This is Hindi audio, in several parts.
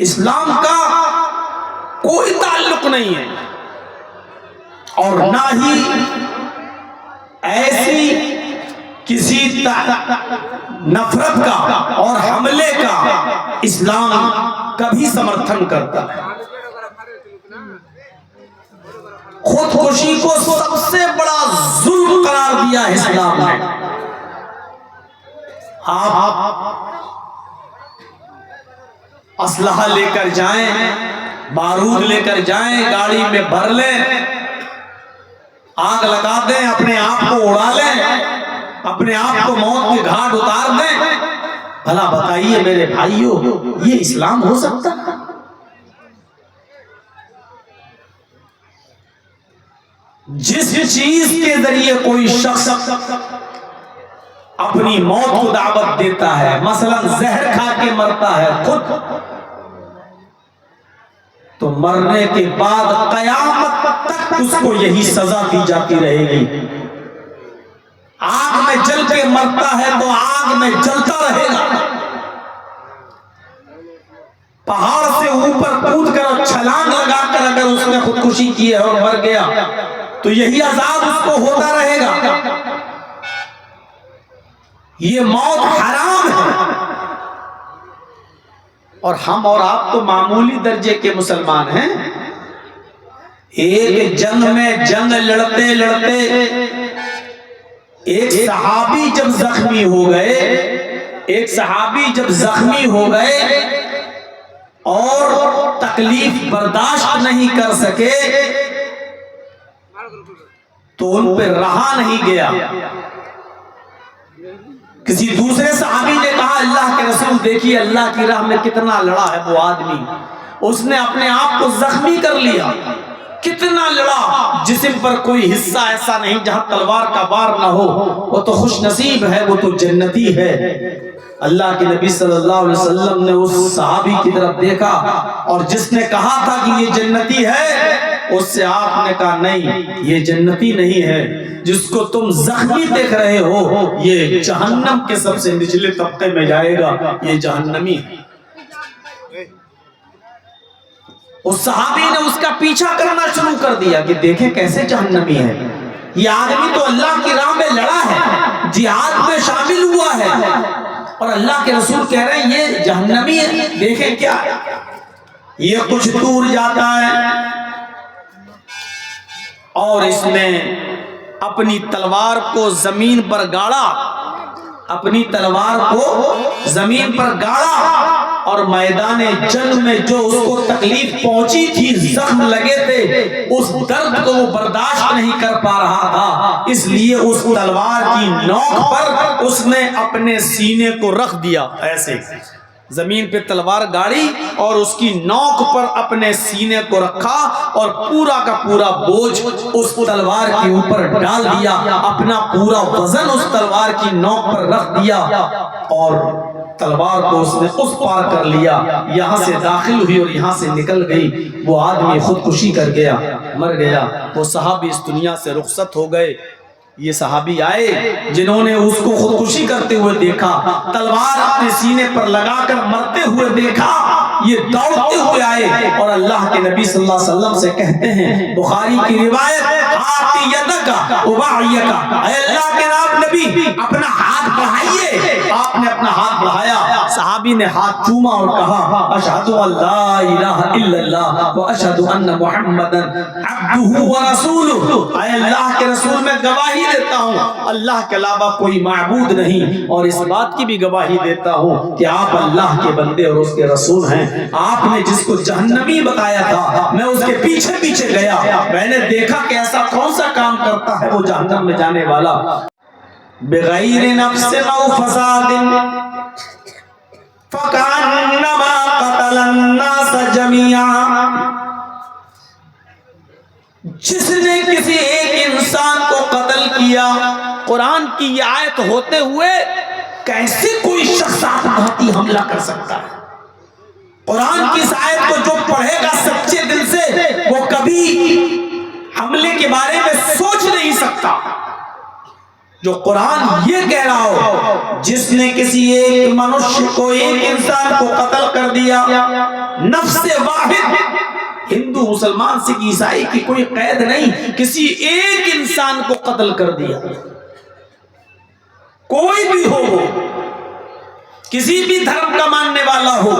इस्लाम का कोई ताल्लुक नहीं है और ना ही ऐसी किसी नफरत का और हमले का इस्लाम कभी समर्थन करता है। खुदकुशी को सबसे बड़ा जुल्म करार दिया है इस्लाम ने। आप असलहा लेकर जाएं, बारूद लेकर जाएं, गाड़ी में भर लें, आग लगा दें, अपने आप को उड़ा लें, अपने आप को मौत के घाट उतार दें। भला बताइए मेरे भाइयों, ये इस्लाम हो सकता है? जिस चीज के जरिए कोई शख्स अपनी मौत को दावत देता है, मसलन जहर खा के मरता है खुद, तो मरने के बाद कयामत तक उसको यही सजा दी जाती रहेगी। आग में जल के मरता है तो आग में जलता रहेगा। पहाड़ से ऊपर कूद कर छलांग लगाकर अगर उसने खुदकुशी की है और मर गया तो यही अजाब उसको होता रहेगा। ये मौत हराम है। और हम और आप तो मामूली दर्जे के मुसलमान हैं। एक जंग में जंग लड़ते लड़ते एक सहाबी जब जख्मी हो गए, एक सहाबी जब जख्मी हो गए और तकलीफ बर्दाश्त नहीं कर सके तो उन पे रहा नहीं गया। किसी दूसरे सहाबी ने कहा, अल्लाह के रसूल देखिए अल्लाह की राह में कितना लड़ा है वो आदमी, उसने अपने आप को जख्मी कर लिया, कितना लड़ा, जिस्म पर कोई हिस्सा ऐसा नहीं जहां तलवार का वार ना हो, वो तो खुश नसीब है, वो तो जन्नती है। अल्लाह के नबी सल्लल्लाहु अलैहि वसल्लम ने उस सहाबी की तरफ देखा और जिसने कहा था कि ये जन्नती है, उससे आपने कहा नहीं ये जन्नती नहीं है, जिसको तुम जख्मी देख रहे हो ये जहन्नम के सबसे निचले तबके में जाएगा, ये जहन्नमी है। उस सहाबी ने उसका पीछा करना शुरू कर दिया कि देखें कैसे जहन्नमी है, ये आदमी तो अल्लाह की राह में लड़ा है, जिहाद में शामिल हुआ है और अल्लाह के रसूल कह रहे हैं ये जहन्नमी है। देखें क्या है, ये कुछ दूर जाता है और इसने अपनी तलवार को जमीन पर गाड़ा, अपनी तलवार को जमीन पर गाड़ा और मैदान जंग में जो उसको तकलीफ पहुंची थी, जख्म लगे थे, उस दर्द को वो बर्दाश्त नहीं कर पा रहा था, इसलिए उस तलवार की नोक पर उसने अपने सीने को रख दिया। ऐसे जमीन पे तलवार गाड़ी और उसकी नोक पर अपने सीने को रखा और पूरा का पूरा बोझ उस तलवार के ऊपर डाल दिया, अपना पूरा वजन उस तलवार की नोक पर रख दिया और तलवार को उसने उस पार कर लिया, यहाँ से दाखिल हुई और यहाँ से निकल गई। वो आदमी खुदकुशी कर गया, मर गया। वो सहाबी इस दुनिया से रुखसत हो गए। ये सहाबी आए जिन्होंने उसको खुदकुशी करते हुए देखा, तलवार अपने सीने पर लगाकर मरते हुए देखा, ये दौड़ते हुए आए और अल्लाह के नबी सल्लल्लाहु अलैहि वसल्लम से कहते हैं, बुखारी की रिवायत, अल्लाह के नबी अपना हाथ बढ़ाइए। आपने अपना हाथ बढ़ाया, सहाबी ने हाथ चूमा और कहा, अशहदु अल्ला इलाहा इल्लल्लाह व अशहदु अन्ना मुहम्मदन अब्दुहु व रसूलुहु। अल्लाह के रसूल में गवाही देता हूँ अल्लाह के अलावा कोई माबूद नहीं, और इस बात की भी गवाही देता हूँ कि आप अल्लाह के बंदे और उसके रसूल हैं। आपने जिसको जहन्नमी बताया था, मैं उसके पीछे पीछे गया, मैंने देखा कि ऐसा कौन सा काम करता है वो जहन्नम में जाने वाला। बिगैर नफ्सिन औ फसादिन फकअन्नमा क़तलन नास जमीआ। जिसने किसी एक इंसान को कत्ल किया, कुरान की ये आयत होते हुए कैसे कोई शख्स आत्मघाती हमला कर सकता है? कुरान की इस आयत को जो पढ़ेगा सच्चे दिल से, वो कभी हमले के बारे में सोच नहीं सकता। जो कुरान ये कह रहा हो, जिसने किसी एक मनुष्य को, एक इंसान को कत्ल कर दिया, नफ्स वाहिद, हिंदू मुसलमान सिख ईसाई की कोई कैद नहीं, किसी एक इंसान को कत्ल कर दिया, कोई भी हो, किसी भी धर्म का मानने वाला हो,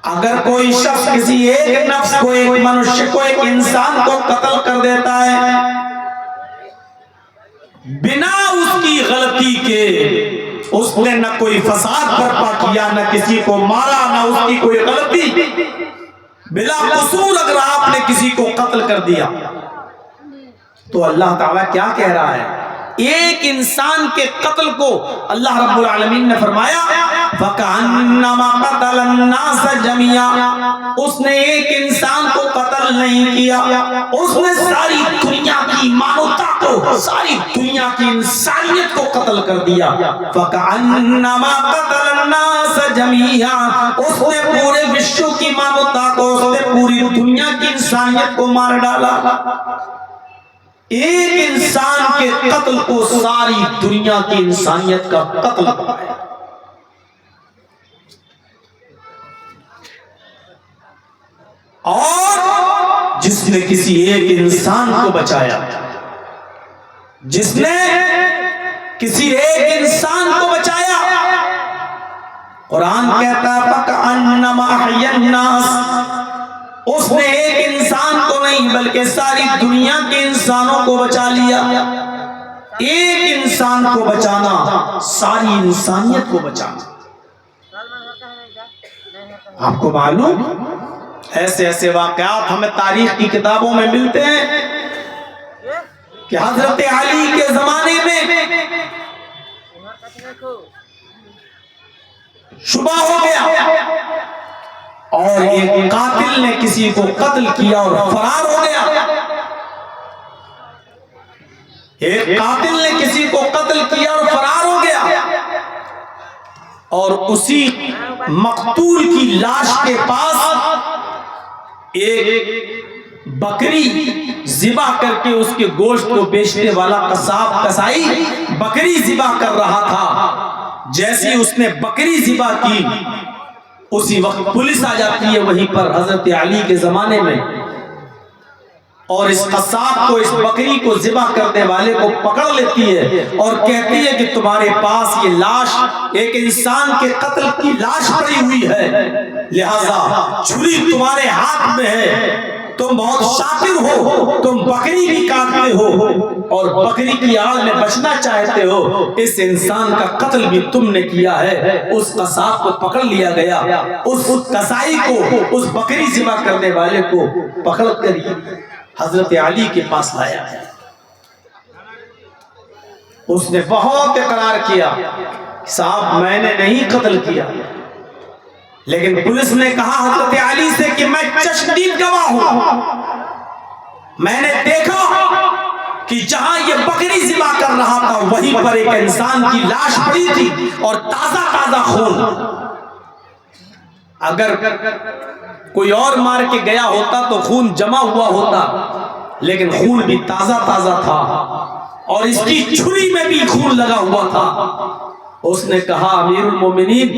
अगर कोई शख्स किसी एक नफ्स को, एक मनुष्य को, एक इंसान को कत्ल कर देता है बिना उसकी गलती के, उसने न कोई फसाद बर्पा किया, न किसी को मारा, न उसकी कोई गलती, बिला कसूर अगर आपने किसी को कत्ल कर दिया, तो अल्लाह ताला क्या कह रहा है, एक इंसान के कत्ल को अल्लाह रब्बुल आलमीन ने फरमाया फकअन्नमा क़तलन्नास जमिया, उसने एक इंसान को कत्ल नहीं किया, उसने सारी दुनिया की मानवता को, सारी दुनिया की इंसानियत को कत्ल कर दिया। फकअन्नमा क़तलन्नास जमिया, उसने पूरे विश्व की मानवता को, उसने पूरी दुनिया की इंसानियत को मार डाला। एक इंसान के कत्ल को सारी दुनिया की इंसानियत का कत्ल बताया। और जिसने किसी एक इंसान को बचाया, जिसने किसी एक इंसान को बचाया, कुरान कहता है फकअन्नमा अहयन्नास, उसने एक इंसान को नहीं बल्कि सारी दुनिया के इंसानों को बचा लिया। एक इंसान को बचाना सारी इंसानियत को बचाना। आपको मालूम, ऐसे ऐसे वाकयात हमें तारीख की किताबों में मिलते हैं कि हजरत अली के जमाने में शुबा हो गया और एक कातिल ने किसी को कत्ल किया और फरार हो गया। एक कातिल ने किसी को कत्ल किया और फरार हो गया, और उसी मकतूल की लाश के पास एक बकरी ज़िबा करके उसके गोश्त को बेचने वाला कसाई बकरी ज़िबा कर रहा था। जैसी उसने बकरी ज़िबा की, उसी वक्त पुलिस आ जाती है वहीं पर हजरत अली के जमाने में, और इस कसाब को, इस बकरी को ज़िबा करने वाले को पकड़ लेती है और कहती है कि तुम्हारे पास ये लाश, एक इंसान के कत्ल की लाश पड़ी हुई है, लिहाजा छुरी तुम्हारे हाथ में है, तुम बहुत शातिर हो, तुम बकरी भी काटते हो और बकरी की आड़ में बचना चाहते हो, इस इंसान का कत्ल भी तुमने किया है। उस कसाब को पकड़ लिया गया, उस कसाई को, उस बकरी ज़िबा करने वाले को पकड़ कर हजरत अली के पास लाया। उसने बहुत इकरार किया, साहब मैंने नहीं कत्ल किया, लेकिन पुलिस ने कहा हजरत अली से कि मैं चश्मदीद गवाह हूं, मैंने देखा कि जहां ये बकरी ज़िबा कर रहा था वहीं पर एक इंसान की लाश पड़ी थी और ताजा ताजा खून। अगर कोई और मार के गया होता तो खून जमा हुआ होता, लेकिन खून भी ताजा ताजा था और इसकी छुरी में भी खून लगा हुआ था। उसने कहा अमीरुल मोमिनीन,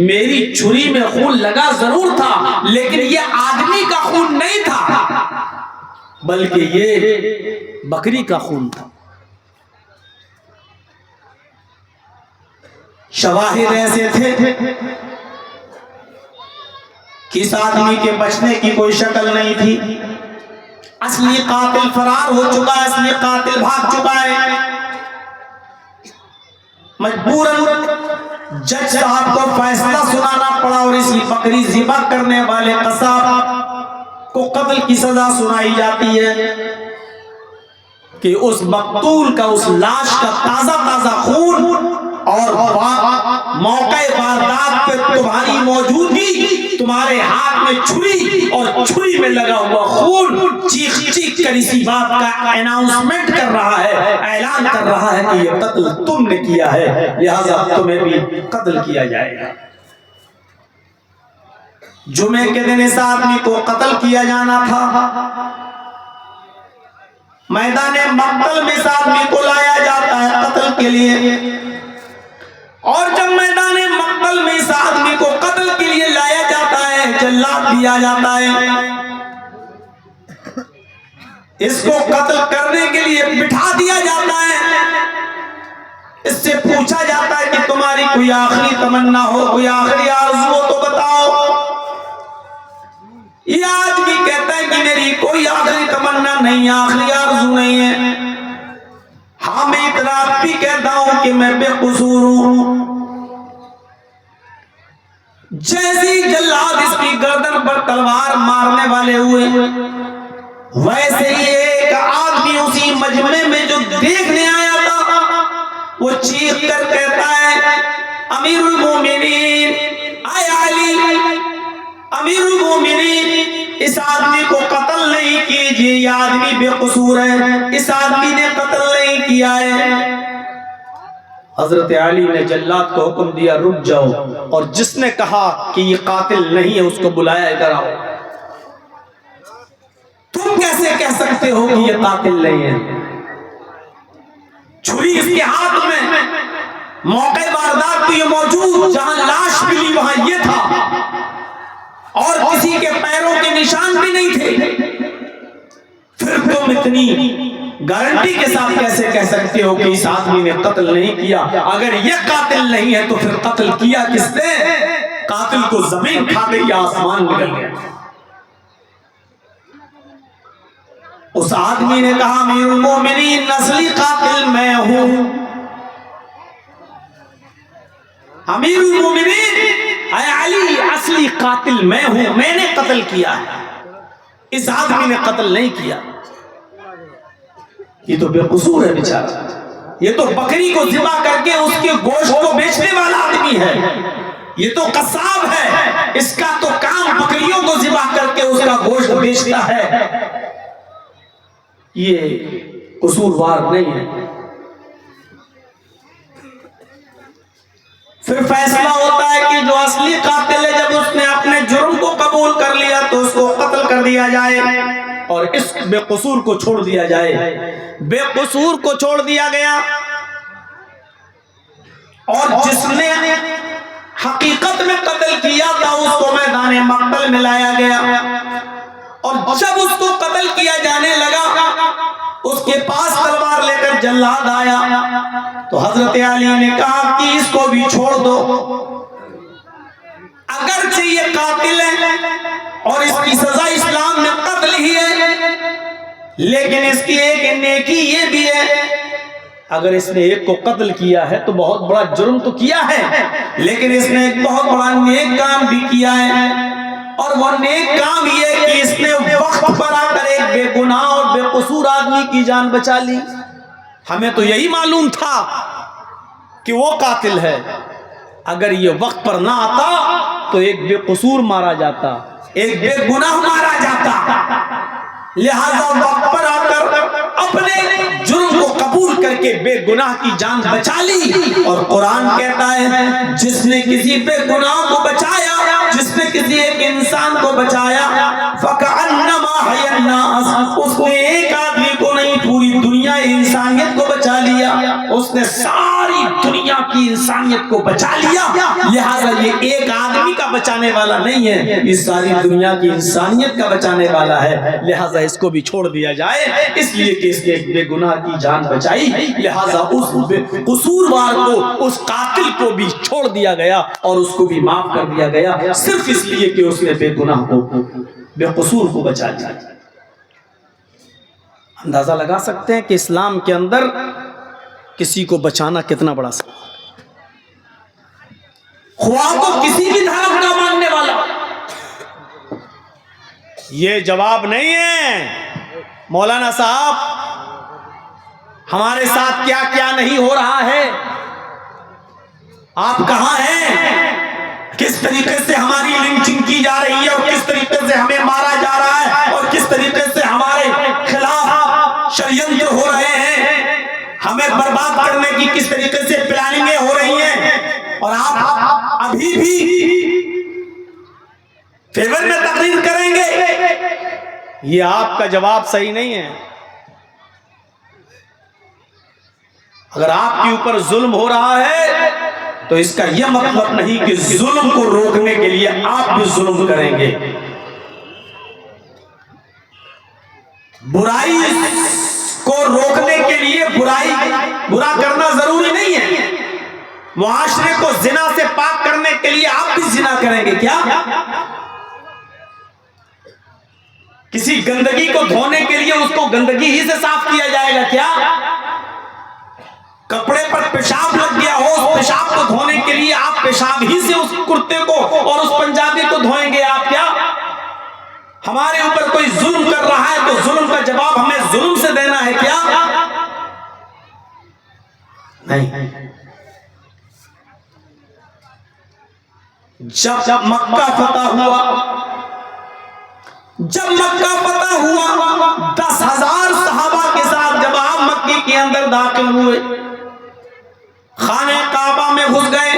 मेरी छुरी में खून लगा जरूर था, लेकिन ये आदमी का खून नहीं था, बल्कि ये बकरी का खून था। शवाहिद ऐसे थे कि इस आदमी के बचने की कोई शक्ल नहीं थी। असली कातिल फरार हो चुका है, असली कातिल भाग चुका है। मजबूरन जज साहब को फैसला सुनाना पड़ा और इसी बकरी ज़िबा करने वाले कसाब को कत्ल की सजा सुनाई जाती है कि उस मकतूल का, उस लाश का ताजा ताजा खून और मौके वारदात पे तुम्हारी मौजूदगी, तुम्हारे हाथ में छुरी और छुरी में लगा हुआ खून चीख चीख कर इसी बात का अनाउंसमेंट कर रहा है, ऐलान कर रहा है कि ये कत्ल तुमने किया है, लिहाजा तुम्हें भी कत्ल किया जाएगा। जुमे के दिन इस आदमी को कत्ल किया जाना था। मैदान मक्तल में इस आदमी को लाया जाता है कत्ल के लिए। और जब मैदान मक्तल में इस आदमी को कत्ल के लिए लाया जाता है, जल्लाद दिया जाता है, इसको कत्ल करने के लिए बिठा दिया जाता है। इससे पूछा जाता है कि तुम्हारी कोई आखिरी तमन्ना हो, कोई आखिरी आरज़ू हो तो बताओ। ये आदमी कहता है कि मेरी कोई आखिरी तमन्ना नहीं, आखिरी आरज़ू नहीं है। हाँ, मैं इतना भी कहता हूं कि मैं बेकसूर हूं। जैसी जल्लाद इसकी गर्दन पर तलवार मारने वाले हुए, वैसे ही एक आदमी उसी मजमे में जो देखने आया था, वो चीख कर कहता है, अमीरुल मोमिनीन, आय अली, अमीरुल मोमिनीन, इस आदमी को कत्ल नहीं कीजिए, ये आदमी बेकसूर है, इस आदमी ने कत्ल नहीं किया है। हजरत अली ने जल्लाद को हुक्म दिया, रुक जाओ, और जिसने कहा कि ये कातिल नहीं है उसको बुलाया, इधर आओ। तुम कैसे कह सकते हो कि ये कातिल नहीं है? छुरी इसके हाथ में, मौके वारदात तो ये मौजूद, जहां लाश मिली वहां ये था, और किसी के पैरों के निशान भी नहीं थे। फिर तुम इतनी गारंटी के साथ कैसे कह सकते हो कि इस आदमी ने कत्ल नहीं किया? अगर ये कातिल नहीं है तो फिर कत्ल किया किसने? कातिल को जमीन खा गई, आसमान निकल गया। उस आदमी ने कहा, अमीरुल मोमिनीन, असली कातिल मैं हूं। अमीरुल मोमिनीन, अली, असली कातिल मैं हूं, मैंने कत्ल किया है, इस आदमी ने कत्ल नहीं किया। ये तो बेकसूर है बेचारा, ये तो बकरी को ज़िबा करके उसके गोश्त को बेचने वाला आदमी है, ये तो कसाब है, इसका तो काम बकरियों को ज़िबा करके उसका गोश्त बेचता है। ये कसूरवार नहीं है। फिर फैसला होता है कि जो असली कातिल है, जब उसने अपने जुर्म को कबूल कर लिया तो उसको कत्ल कर दिया जाए और इस बेकसूर को छोड़ दिया जाए। बेकसूर को छोड़ दिया गया और जिसने हकीकत में कत्ल किया था उसको मैदान मक्तल में लाया गया। और जब उसको कत्ल किया जाने लगा, उसके पास तलवार लेकर जल्लाद आया तो हजरत अली ने कहा कि इसको भी छोड़ दो, अगरचे ये कातिल है और इसकी सजा इस्लाम में कत्ल ही है, लेकिन इसकी एक नेकी ये भी है, अगर इसने एक को कत्ल किया है तो बहुत बड़ा जुर्म तो किया है, लेकिन इसने एक बहुत बड़ा नेक काम भी किया है। और वो नेक काम ये कि इसने वक्त पर आकर एक बेगुनाह और बेकसूर आदमी की जान बचा ली। हमें तो यही मालूम था कि वो कातिल है, अगर ये वक्त पर ना आता तो एक बेकसूर मारा जाता, एक बेगुनाह मारा जाता। लिहाजा वक्त पर आकर अपने जुर्म को कबूल करके बेगुनाह की जान बचा ली। और कुरान कहता है, जिसने किसी बेगुनाह को बचाया, जिसने किसी एक इंसान को बचाया, फकअन्नमा हयन्नास, उसने एक आदमी को नहीं पूरी दुनिया इंसानियत को बचा लिया, उसने सारी दुनिया की इंसानियत को बचा लिया। लिहाजा ये एक आदमी का बचाने वाला नहीं है, इस सारी दुनिया की इंसानियत का बचाने वाला है। लिहाजा इसको भी छोड़ दिया जाए, इसलिए कि इसने एक बेगुनाह की जान बचाई। लिहाजा उस कसूरवार को, उस कातिल को भी छोड़ दिया गया और उसको भी माफ कर दिया गया, सिर्फ इसलिए कि उसने बेगुनाह को, बेकसूर को बचा लिया। अंदाजा लगा सकते हैं कि इस्लाम के अंदर किसी को बचाना कितना बड़ा सवाल, ख्वाह तो किसी भी धर्म का मानने वाला। ये जवाब नहीं है मौलाना साहब, हमारे साथ क्या क्या नहीं हो रहा है, आप कहां हैं, किस तरीके से हमारी लिंचिंग की जा रही है और किस तरीके से हमें मारा जा रहा है और किस तरीके से हमारे खिलाफ षड्यंत्र हो रहे हैं, हमें बर्बाद करने की किस तरीके से प्लानिंगें हो रही हैं, और आप अभी भी फेवर में तकरीर करेंगे। ये आपका जवाब सही नहीं है। अगर आपके ऊपर जुल्म हो रहा है तो इसका यह मतलब नहीं कि जुल्म को रोकने के लिए आप भी जुल्म करेंगे। बुराई को रोकने के लिए बुरा करना जरूरी नहीं है। मुआशरे को जिना से पाक करने के लिए आप भी जिना करेंगे क्या? किसी गंदगी को धोने के लिए उसको गंदगी ही से साफ किया जाएगा क्या? कपड़े पर पेशाब लग गया हो, उस पेशाब को धोने के लिए आप पेशाब ही से उस कुर्ते को और उस पंजाबी को धोएंगे आप क्या? हमारे ऊपर कोई जुल्म कर रहा है तो जुल्म का जवाब हमें जुल्म से देना है क्या? नहीं। जब मक्का फतह हुआ, 10,000 सहाबा के साथ जब आप मक्के के अंदर दाखिल हुए, खाने काबा में घुस गए।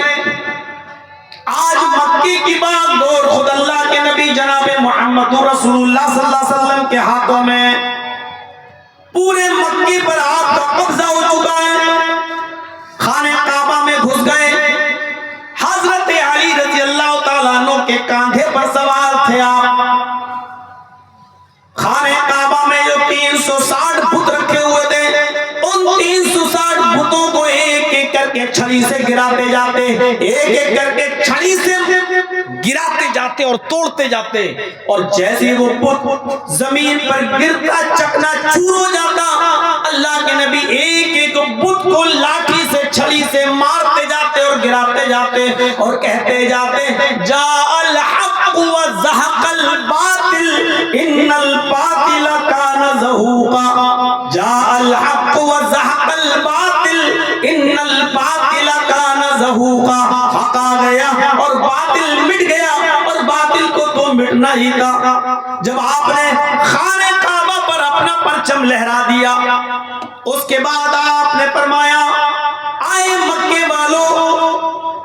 आज मक्के की बागडोर खुद अल्लाह के नबी जनाबे मोहम्मद रसूलुल्लाह सल्लल्लाहु अलैहि वसल्लम के हाथों में, पूरे मक्के पर आपका कब्जा हो चुका है। खाने काबा में घुस गए। हजरत अली रज़ी अल्लाह ताला अन्हु के कांधे पर सवार थे आप। खाने काबा में जो 360 बुत रखे हुए थे, उन 360 बुतों को एक एक करके छड़ी से गिराते जाते, एक एक करके छड़ी से गिराते जाते और तोड़ते जाते। और जैसे वो बुत जमीन पर गिरता चकनाचूर हो जाता, अल्लाह के नबी एक एक बुत को लाठी से छड़ी से मारते जाते और गिराते जाते और कहते जाते, जाअल हक़ व ज़हक़ल बातिल इन्नल बातिल कान ज़हूक़ा, जाअल हक़ व ज़हक़ल बातिल इन्नल बातिल कान ज़हूक़ा। हक़ आ गया और बातिल मिट गया, और बातिल को तो मिटना ही था। जब आपने खाने काबा पर अपना परचम लहरा दिया, उसके बाद आपने फरमाया, आए मक्के वालों,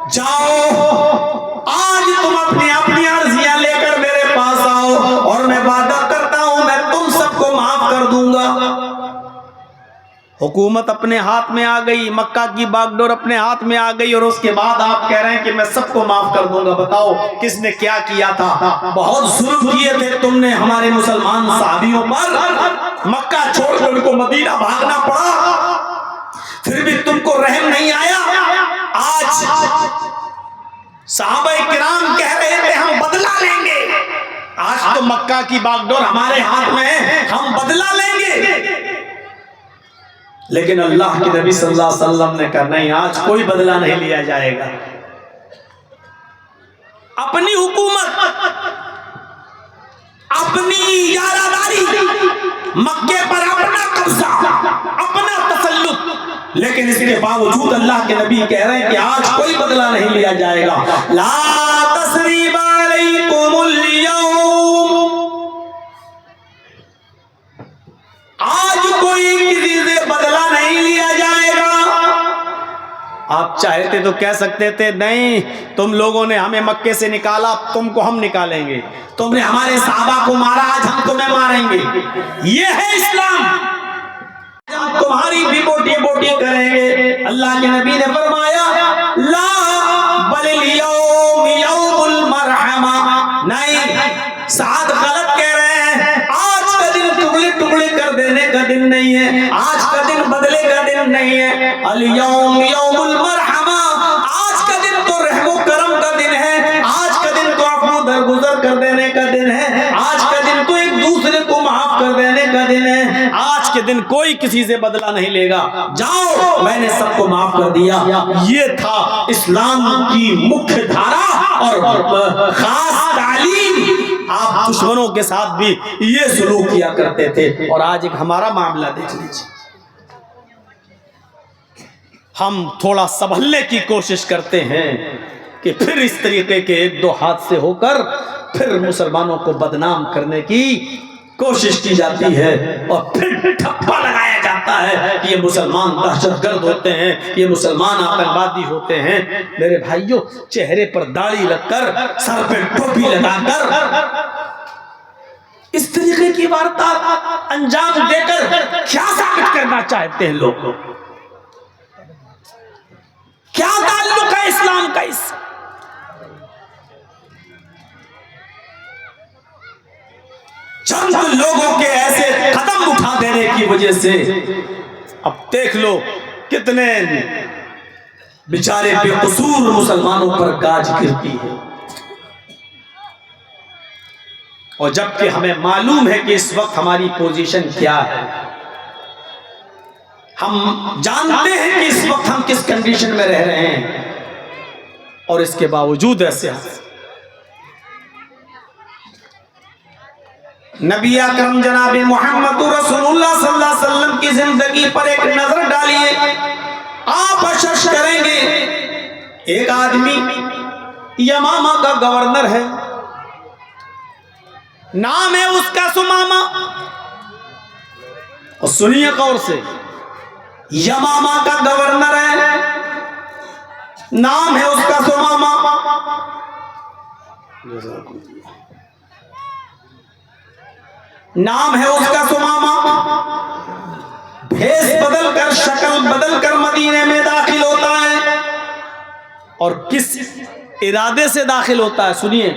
जाओ आज तुम अपनी अपनी अर्जियां लेकर मेरे पास आओ, और मैं वादा करता हूं मैं तुम सबको माफ कर दूंगा। हुकूमत अपने हाथ में आ गई, मक्का की बागडोर अपने हाथ में आ गई, और उसके बाद आप कह रहे हैं कि मैं सबको माफ कर दूंगा। बताओ किसने क्या किया था? बहुत जुल्म किए थे तुमने हमारे मुसलमान साहबियों पर। मक्का छोड़कर उनको मदीना भागना पड़ा, फिर भी तुमको रहम नहीं आया। आज सहाबाए किराम कह रहे थे हम बदला लेंगे, आज तो मक्का की बागडोर हमारे हाथ में है, हम बदला लेंगे। लेकिन अल्लाह के नबी सल्लल्लाहु अलैहि वसल्लम ने कहा नहीं, आज कोई बदला नहीं लिया जाएगा। अपनी हुकूमत, अपनी यारादारी, मक्के पर अपना कब्जा, अपना तसल्लुत, लेकिन इसके बावजूद अल्लाह के नबी कह रहे हैं कि आज कोई बदला नहीं लिया जाएगा। ला तस्रीबा अलैकुमुल यौम, आज कोई किसी से बदला नहीं लिया जाएगा। आप चाहते तो कह सकते थे नहीं, तुम लोगों ने हमें मक्के से निकाला, तुमको हम निकालेंगे, तुमने हमारे सहाबा को मारा, आज हम तुम्हें मारेंगे। ये है इस्लाम, हम तुम्हारी भी बोटी बोटी करेंगे। अल्लाह के नबी ने फरमाया ला बलिल यौम यौमुल मरहमा, नहीं, साद गलत कह रहे हैं। आज का दिन टुकड़े टुकड़े कर देने का दिन नहीं है, आज का दिन बदले का दिन नहीं है। अल यौम यौमुल मरहमा, आज का दिन तो रहमो करम का दिन है, आज का दिन तो अफू दरगुजर कर देने का दिन है, आज का दिन तो एक दूसरे को माफ कर देने का दिन है। आज के दिन कोई किसी से बदला नहीं लेगा, जाओ मैंने सबको माफ कर दिया। ये था इस्लाम की मुख्य धारा और खास तालीम। आप दुश्मनों के साथ भी ये सलूक किया करते थे। और आज एक हमारा मामला देख लीजिए, हम थोड़ा संभलने की कोशिश करते हैं कि फिर इस तरीके के एक दो हादसे होकर फिर मुसलमानों को बदनाम करने की कोशिश की जाती है, और फिर ठप्पा लगाया जाता है कि ये मुसलमान दहशतगर्द होते हैं, ये मुसलमान आतंकवादी होते हैं। मेरे भाइयों, चेहरे पर दाढ़ी रखकर, सर पे टोपी लगाकर इस तरीके की वारदात अंजाम देकर क्या साबित करना चाहते हैं लोग? क्या ताल्लुक है इस्लाम का इससे? चंद लोगों के ऐसे कदम उठा देने की वजह से अब देख लो कितने बेचारे बेकसूर मुसलमानों पर गाज गिरती है। और जबकि हमें मालूम है कि इस वक्त हमारी पोजीशन क्या है, हम जानते हैं कि इस वक्त हम किस कंडीशन में रह रहे हैं, और इसके बावजूद ऐसे नबी अकरम जनाब मोहम्मद रसूलुल्लाह सल्लल्लाहु अलैहि वसल्लम की जिंदगी पर एक नजर डालिए। आप अशश करेंगे, एक आदमी यमामा का गवर्नर है, नाम है उसका सुमामा। और सुनिए गौर से, यमामा का गवर्नर है, नाम है उसका सुमामा। नाम है उसका सुमामा। भेष बदल कर, शक्ल बदल कर मदीने में दाखिल होता है। और किस इरादे से दाखिल होता है सुनिए।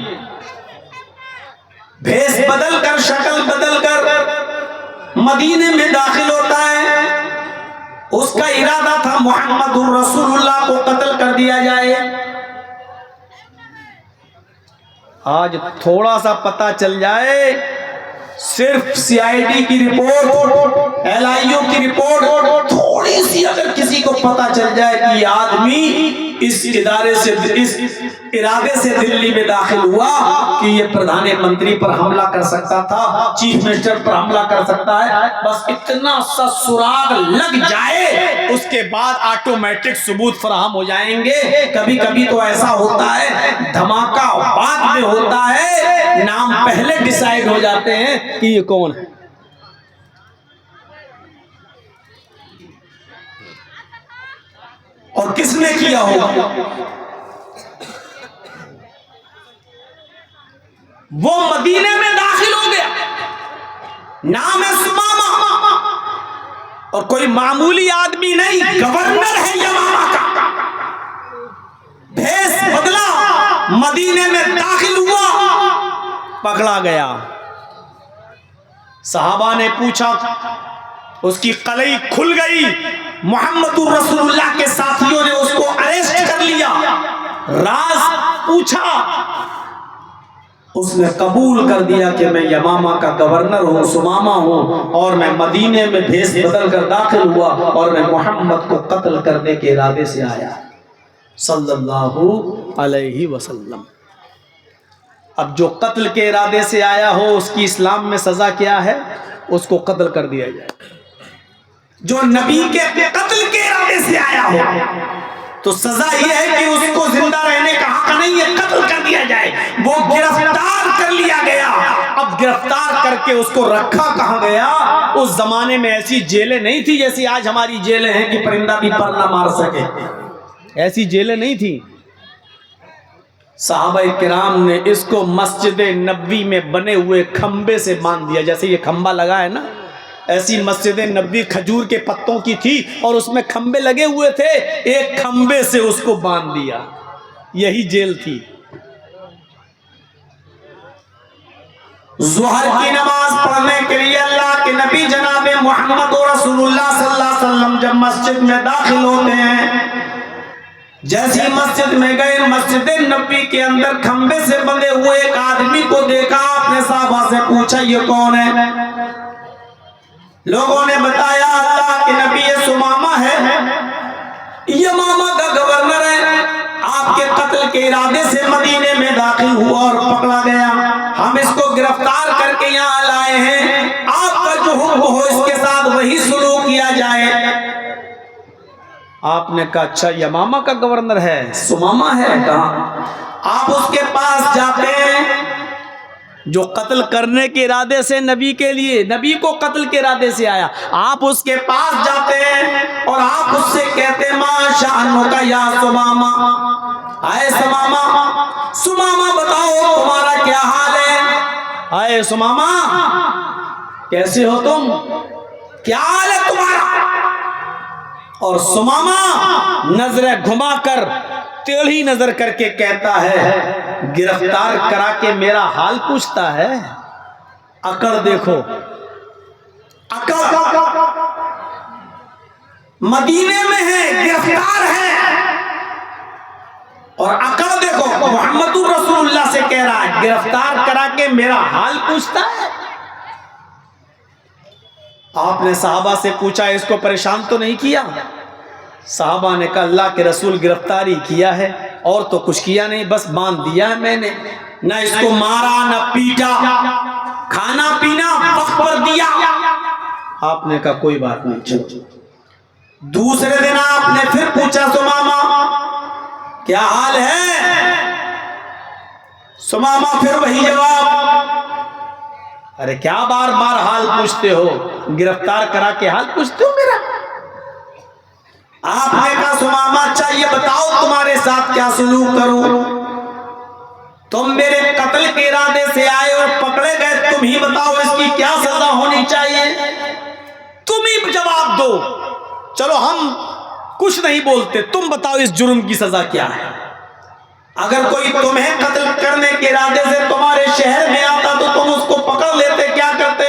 भेष बदल कर, शक्ल बदल कर मदीने में दाखिल होता है। उसका इरादा था मुहम्मदुर रसूलुल्लाह को कत्ल कर दिया जाए। आज थोड़ा सा पता चल जाए, सिर्फ सीआईडी की रिपोर्ट, एलआईओ की रिपोर्ट, थोड़ी सी अगर किसी को पता चल जाए कि ये आदमी इस इदारे से, इस इरादे से दिल्ली में दाखिल हुआ कि ये प्रधानमंत्री पर हमला कर सकता था, चीफ मिनिस्टर पर हमला कर सकता है, बस इतना सा सुराग लग जाए, उसके बाद ऑटोमेटिक सबूत फराहम हो जाएंगे। कभी कभी तो ऐसा होता है, धमाका बाद में होता है, नाम पहले डिसाइड हो जाते हैं कि ये कौन है। और किसने किया होगा। वो मदीने में दाखिल हो गया, नाम है सुमामा, और कोई मामूली आदमी नहीं, गवर्नर है यमामा का। भेष बदला, मदीने में दाखिल हुआ, पकड़ा गया। सहाबा ने पूछा, उसकी कलई खुल गई। मुहम्मदुर रसूलुल्लाह के साथियों ने उसको अरेस्ट कर लिया, राज पूछा, उसने कबूल कर दिया कि मैं यमामा का गवर्नर हूँ, सुमामा हूँ, और मैं मदीने में भेष बदल कर दाखिल हुआ और मैं मोहम्मद को कत्ल करने के इरादे से आया सल्लल्लाहु अलैहि वसल्लम। अब जो कत्ल के इरादे से आया हो, उसकी इस्लाम में सजा क्या है? उसको कत्ल कर दिया जाए। जो नबी के कत्ल के इरादे से आया हो तो सजा यह है कि उसको जिंदा रहने का हक नहीं है, कत्ल कर दिया जाए। वो गिरफ्तार कर लिया गया। अब गिरफ्तार करके उसको रखा कहाँ गया? उस जमाने में ऐसी जेलें नहीं थी जैसी आज हमारी जेलें हैं कि परिंदा भी पर ना मार सके, ऐसी जेलें नहीं थी। सहाबाए किराम ने इसको मस्जिद नबवी में बने हुए खंबे से बांध दिया। जैसे ये खंबा लगा है ना, ऐसी मस्जिद नबवी खजूर के पत्तों की थी और उसमें खंबे लगे हुए थे, एक खंबे से उसको बांध दिया। यही जेल थी। ज़ुहर की नमाज पढ़ने के लिए अल्लाह के नबी जनाब मोहम्मद रसूलुल्लाह सल्लल्लाहु अलैहि वसल्लम जब मस्जिद में दाखिल होते हैं, जैसी मस्जिद में गए, मस्जिद नबी के अंदर खंबे से बंधे हुए एक आदमी को देखा। आपने साहबा से पूछा, ये कौन है? लोगों ने बताया, अल्लाह के नबी ये सुमामा है, यमामा का गवर्नर है, आपके कत्ल के इरादे से मदीने में दाखिल हुआ और पकड़ा गया। हम इसको गिरफ्तार करके यहाँ लाए हैं, आपका जो हुक्म हो इसके साथ वही सुलूक किया जाए। आपने कहा, अच्छा यमामा का गवर्नर है, सुमामा है कहाँ? आप उसके पास जाते हैं जो कत्ल करने के इरादे से नबी के लिए, नबी को कत्ल के इरादे से आया। आप उसके पास जाते हैं और आप उससे कहते, माशाअल्लाह का या सुमामा, आए सुमामा, सुमामा बताओ तुम्हारा क्या हाल है? आए सुमामा, कैसे हो तुम? क्या हाल है तुम्हारा? और सुमामा नजरें घुमाकर टेढ़ी नजर करके कहता है, गिरफ्तार करा के मेरा हाल पूछता है। अकड़ देखो, अकड़ मदीने में है, गिरफ्तार है, और अकड़ देखो मोहम्मदुर रसूलुल्लाह से कह रहा है, गिरफ्तार करा के मेरा हाल पूछता है। आपने साहबा से पूछा, इसको परेशान तो नहीं किया? साहबा ने कहा, अल्लाह के रसूल गिरफ्तारी किया है और तो कुछ किया नहीं, बस बांध दिया है मैंने, न इसको मारा न पीटा, खाना पीना वक्त पर दिया। आपने कहा कोई बात नहीं, चलो। दूसरे दिन आपने फिर पूछा, सुमामा क्या हाल है? सुमामा फिर वही जवाब। अरे क्या बार बार हाल पूछते हो, गिरफ्तार करा के हाल पूछते हो मेरा? आपने कहा, सुमामा अच्छा ये बताओ तुम्हारे साथ क्या सलूक करूं? तुम मेरे कत्ल के इरादे से आए और पकड़े गए, तुम ही बताओ इसकी क्या सजा होनी चाहिए? तुम ही जवाब दो, चलो हम कुछ नहीं बोलते, तुम बताओ इस जुर्म की सजा क्या है? अगर कोई तुम्हें कत्ल करने के इरादे से तुम्हारे शहर में आता तो तुम उसको पकड़ लेते, क्या करते?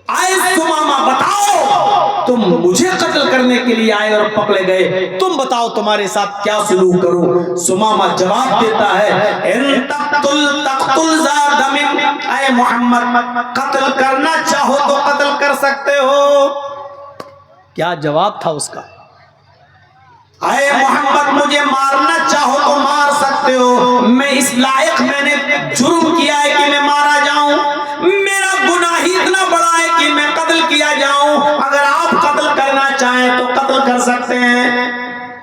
आए सुमामा बताओ, तुम मुझे कत्ल करने के लिए आए और पकड़े गए, तुम बताओ तुम्हारे साथ क्या सलूक करूं? सुमामा जवाब देता है, इन तक़तुल ज़ा दमिन, ऐ मोहम्मद कत्ल करना चाहो तो कत्ल कर सकते हो। क्या जवाब था उसका? ऐ मोहम्मद मुझे मारना चाहो तो मार सकते हो, मैं इस लायक मैंने जुर्म किया है कि मैं मारा जाऊं, मेरा गुनाह ही इतना बड़ा है कि मैं कत्ल किया जाऊं। अगर आप कत्ल करना चाहें तो कत्ल कर सकते हैं।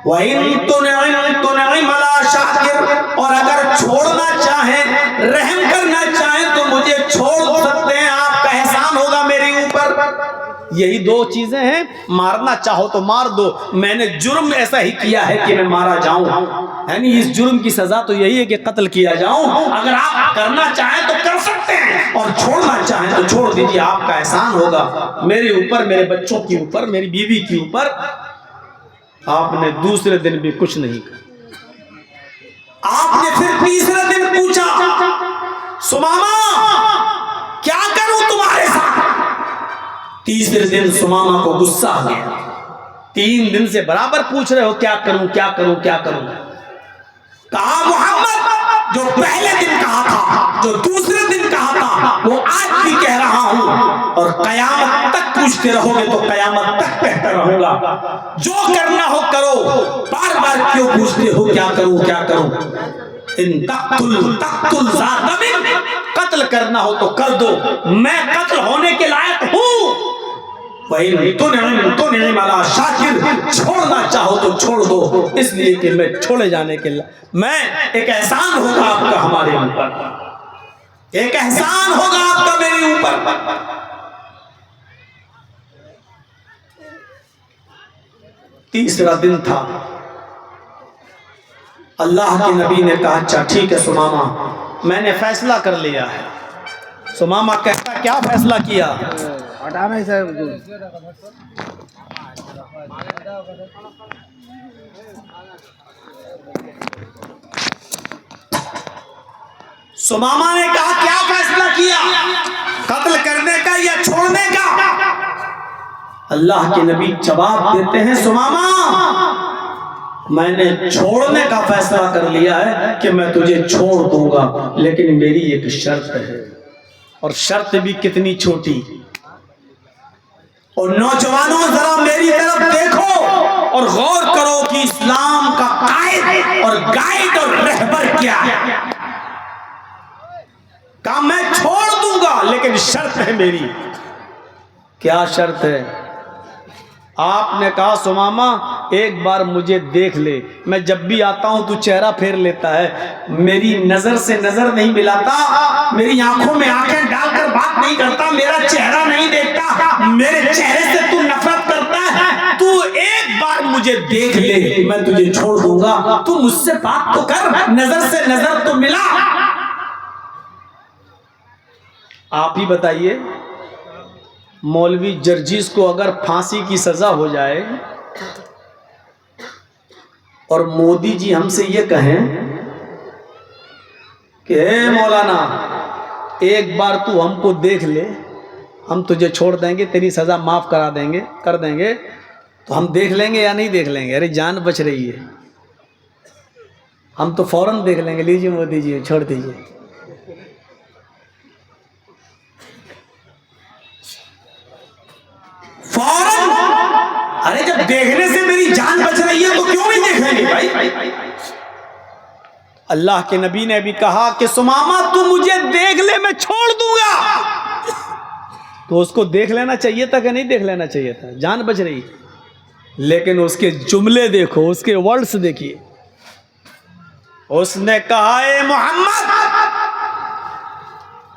वहीं तुनइम अला शाकिर, और अगर छोड़ना चाहें, रहम करना चाहें तो मुझे छोड़ सकते हैं, आपका एहसान होगा मेरे ऊपर। यही दो चीजें हैं, मारना चाहो तो मार दो, मैंने जुर्म ऐसा ही किया है कि मैं मारा जाऊं, यानी इस जुर्म की सजा तो यही है कि कत्ल किया जाऊं। अगर आप करना चाहें तो कर सकते हैं और छोड़ना चाहें तो छोड़ दीजिए, आपका एहसान होगा मेरे ऊपर, मेरे बच्चों के ऊपर, मेरी बीवी के ऊपर। आपने दूसरे दिन भी कुछ नहीं कहा। आपने फिर तीसरे दिन पूछा, सुमामा क्या करूं तुम्हारे साथ? तीसरे दिन सुमामा को गुस्सा आ गया, 3 दिन से बराबर पूछ रहे हो क्या करूं क्या करूं क्या करूं। कहा, मोहम्मद जो पहले दिन कहा था, जो दूसरे दिन कहा था, वो आज भी कह रहा हूं, और कयामत तक पूछते रहोगे तो कयामत तक कहता रहूंगा। जो करना हो करो, बार बार क्यों पूछते हो क्या करूं क्या करूं? इन तक़तुल ज़ा दमिन, कत्ल करना हो तो कर दो, मैं कत्ल होने के लायक हूं। वहीं तुनइम अला शाकिर, छोड़ना चाहो तो छोड़ दो, इसलिए कि मैं छोड़े जाने के मैं एक एहसान होगा आपका हमारे ऊपर, एक एहसान होगा आपका मेरे ऊपर। तीसरा दिन था, अल्लाह के नबी ने कहा, अच्छा ठीक है सुमामा, मैंने फैसला कर लिया है। सुमामा कहता, क्या फैसला किया? हटाना ही साहब। सुमामा ने कहा, क्या फैसला किया? कत्ल करने का या छोड़ने का? अल्लाह के नबी जवाब देते हैं, सुमामा मैंने छोड़ने का फैसला कर लिया है कि मैं तुझे छोड़ दूंगा, लेकिन मेरी एक शर्त है, और शर्त भी कितनी छोटी। और नौजवानों जरा मेरी तरफ देखो और गौर करो कि इस्लाम का कायद और गाइड और रहबर क्या है। कहा मैं छोड़ दूंगा, लेकिन शर्त है मेरी। क्या शर्त है? आपने कहा, सुमामा एक बार मुझे देख ले, मैं जब भी आता हूं तू चेहरा फेर लेता है, मेरी नजर से नजर नहीं मिलाता, मेरी आंखों में आंखें डालकर बात नहीं करता, मेरा चेहरा नहीं देखता, मेरे चेहरे से तू नफरत करता है। तू एक बार मुझे देख ले, मैं तुझे छोड़ दूंगा। तू मुझसे बात तो कर, नजर से नजर तो मिला। आप ही बताइए, मौलवी जर्जीस को अगर फांसी की सजा हो जाए और मोदी जी हमसे ये कहें कि हे मौलाना एक बार तू हमको देख ले, हम तुझे छोड़ देंगे, तेरी सजा माफ करा देंगे, कर देंगे, तो हम देख लेंगे या नहीं देख लेंगे? अरे जान बच रही है, हम तो फौरन देख लेंगे। लीजिए मोदी जी छोड़ दीजिए। फौरन, अरे जब देखने से मेरी जान बच रही है तो क्यों नहीं देखेंगे भाई? अल्लाह के नबी ने भी कहा कि सुमामा तू मुझे देख ले, मैं छोड़ दूंगा। तो उसको देख लेना चाहिए था कि नहीं देख लेना चाहिए था? जान बच रही। लेकिन उसके जुमले देखो, उसके वर्ड्स देखिए। उसने कहा ए मोहम्मद,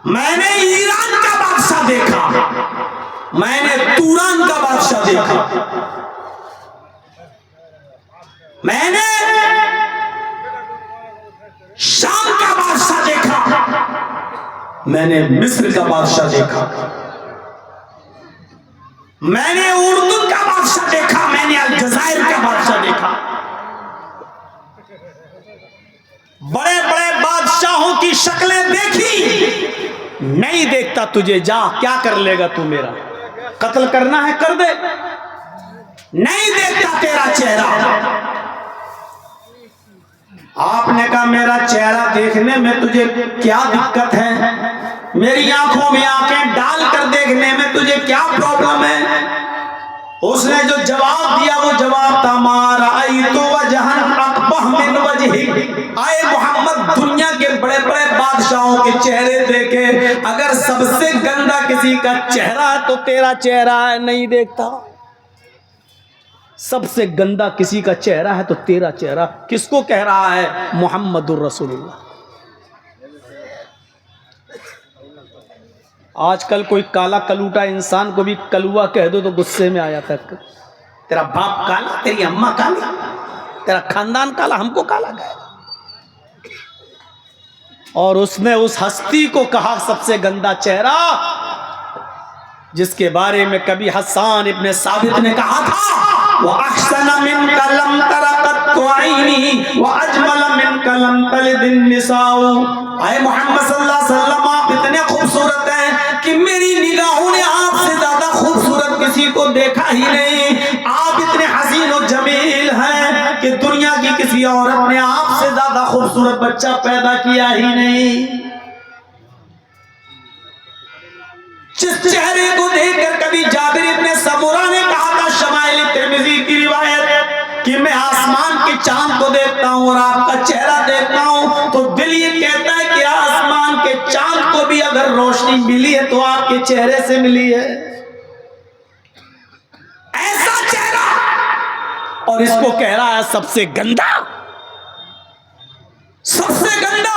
मैंने ईरान का बादशाह देखा, मैंने तुरान का बादशाह देखा, मैंने शाम का बादशाह देखा, मैंने मिस्र का बादशाह देखा, मैंने उर्दू का बादशाह देखा, मैंने अलजायर का बादशाह देखा। बड़े बड़े बादशाहों की शक्लें देखी। नहीं देखता तुझे, जा क्या कर लेगा तू? मेरा कत्ल करना है कर दे। नहीं देखता तेरा चेहरा। आपने कहा मेरा चेहरा देखने में तुझे क्या दिक्कत है? मेरी आंखों में आंखें डालकर देखने में तुझे क्या प्रॉब्लम है? उसने जो जवाब दिया वो जवाब था मारा आई तो वजहन अकबह मिन वजही। आए मोहम्मद, दुनिया के बड़े बड़े बादशाहों के चेहरे देखे, अगर सबसे गंदा किसी का चेहरा है तो तेरा चेहरा है, नहीं देखता। सबसे गंदा किसी का चेहरा है तो तेरा चेहरा। किसको कह रहा है? मोहम्मदुर रसूलुल्लाह। आजकल कोई काला कलूटा इंसान को भी कलुआ कह दो तो गुस्से में आ जाता है। तेरा बाप काला, तेरी अम्मा काली, तेरा खानदान काला, हमको काला कहेगा। और उसने उस हस्ती को कहा सबसे गंदा चेहरा, जिसके बारे में कभी हसन इब्ने साबित ने कहा था वह अहसन मिन कलम तरकत आईनी व अजमल मिन कलम तलिदिन निसाउ। आए मोहम्मद सल्लल्लाहु अलैहि वसल्लम, आप इतने खूबसूरत हैं कि मेरी निगाहों ने आपसे ज्यादा खूबसूरत किसी को देखा ही नहीं। आप इतने हसीन और जमील हैं कि दुनिया की किसी औरत ने आपसे ज्यादा खूबसूरत बच्चा पैदा किया ही नहीं। जिस चेहरे को देखकर कभी जाबिर इब्ने सबुरा ने कहा था, शमाइल तिर्मिज़ी की रिवायत, कि मैं आसमान के चांद को देखता हूं और आपका चेहरा देखता हूं तो दिल ये कहता है कि आसमान के चांद को भी अगर रोशनी मिली है तो आपके चेहरे से मिली है। ऐसा चेहरा, और इसको कह रहा है सबसे गंदा, सबसे गंदा।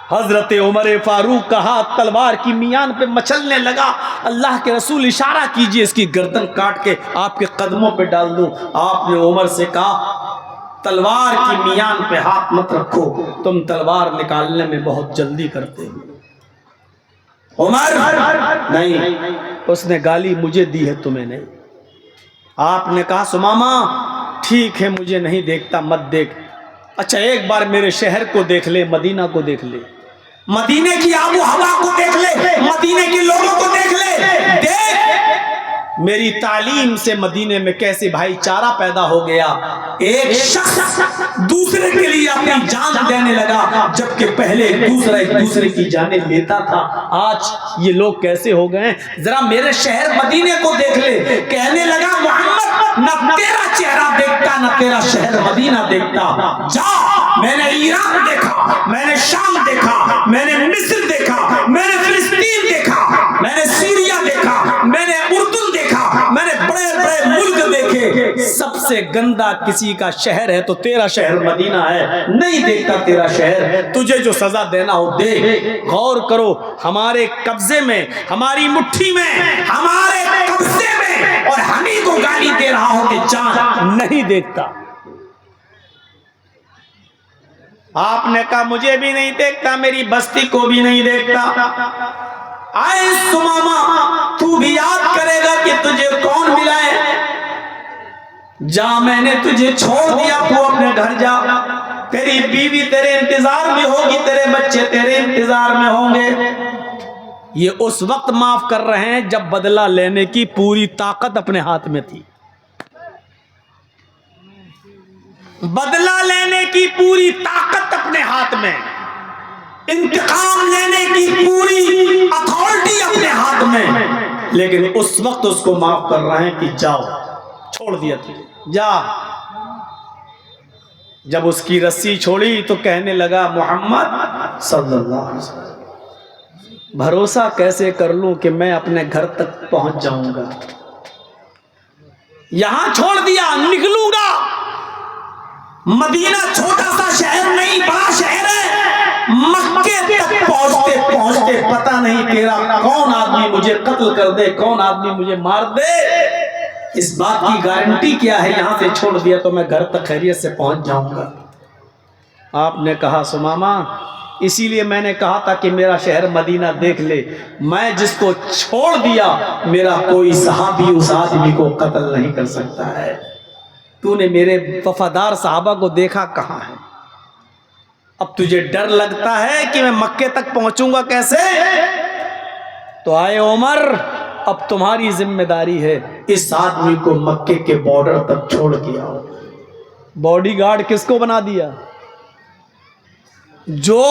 हजरत उमर फारूक का हाथ तलवार की मियान पे मचलने लगा। अल्लाह के रसूल इशारा कीजिए इसकी गर्दन काट के आपके कदमों पे डाल दूं। आपने उमर से कहा तलवार की मियान पे हाथ मत रखो, तुम तलवार निकालने में बहुत जल्दी करते हो। उमर नहीं, उसने गाली मुझे दी है, तुम्हें नहीं। आपने कहा सुमामा ठीक है मुझे नहीं देखता, मत देख। अच्छा एक बार मेरे शहर को देख ले, मदीना को देख ले, मदीने की आबो हवा को देख ले, मदीने के लोगों को देख ले। देख मेरी तालीम से मदीने में कैसे भाईचारा पैदा हो गया। एक शख्स दूसरे के लिए अपनी जान देने लगा, जबकि पहले दूसरा एक दूसरे की जाने लेता था। आज ये लोग कैसे हो गए? जरा मेरे शहर मदीने को देख ले। कहने लगा मोहम्मद न तेरा चेहरा देखता न तेरा शहर मदीना देखता। जा, मैंने ईरान देखा, मैंने शाम देखा, मैंने मिस्र देखा, मैंने फिलिस्तीन देखा, मैंने सीरिया देखा, मैंने उर्दू देखा, मैंने बड़े बड़े मुल्क देखे। सबसे गंदा किसी का शहर है तो तेरा शहर मदीना है, नहीं देखता तेरा शहर। तुझे जो सजा देना हो दे। गौर करो, हमारे कब्जे में, हमारी मुट्ठी में, हमारे कब्जे में, और हम ही को गाली दे रहा हो कि चांद नहीं देखता। आपने कहा मुझे भी नहीं देखता, मेरी बस्ती को भी नहीं देखता। आए सुमामा, तू भी याद करेगा कि तुझे कौन मिला है। जा, मैंने तुझे छोड़ दिया, तू अपने घर जा। तेरी बीवी तेरे इंतजार में होगी, तेरे बच्चे तेरे इंतजार में होंगे। ये उस वक्त माफ कर रहे हैं जब बदला लेने की पूरी ताकत अपने हाथ में थी। बदला लेने की पूरी ताकत अपने हाथ में, इंतकाम लेने की पूरी अथॉरिटी अपने हाथ में, लेकिन उस वक्त उसको माफ कर रहे हैं कि जाओ, छोड़ दिया तुझे, जा। जब उसकी रस्सी छोड़ी तो कहने लगा, मोहम्मद सल्लल्लाहु अलैहि वसल्लम, भरोसा कैसे कर लूं कि मैं अपने घर तक पहुंच जाऊंगा। यहां छोड़ दिया, निकलूंगा। मदीना छोटा सा शहर नहीं, बड़ा शहर है। मक्के तक पहुंचते पहुंचते पता नहीं तेरा कौन आदमी मुझे कत्ल कर दे, कौन आदमी मुझे मार दे। इस बात की गारंटी क्या है, यहां से छोड़ दिया तो मैं घर तक खैरियत से पहुंच जाऊंगा। आपने कहा, सुमामा, इसीलिए मैंने कहा था कि मेरा शहर मदीना देख ले। मैं जिसको छोड़ दिया, मेरा कोई सहाबी उस आदमी को कत्ल नहीं कर सकता है। तूने मेरे वफादार सहाबा को देखा कहां है? अब तुझे डर लगता है कि मैं मक्के तक पहुंचूंगा कैसे? तो आए उमर, अब तुम्हारी जिम्मेदारी है, इस आदमी को मक्के के बॉर्डर तक छोड़ के आओ। बॉडीगार्ड किसको बना दिया? जो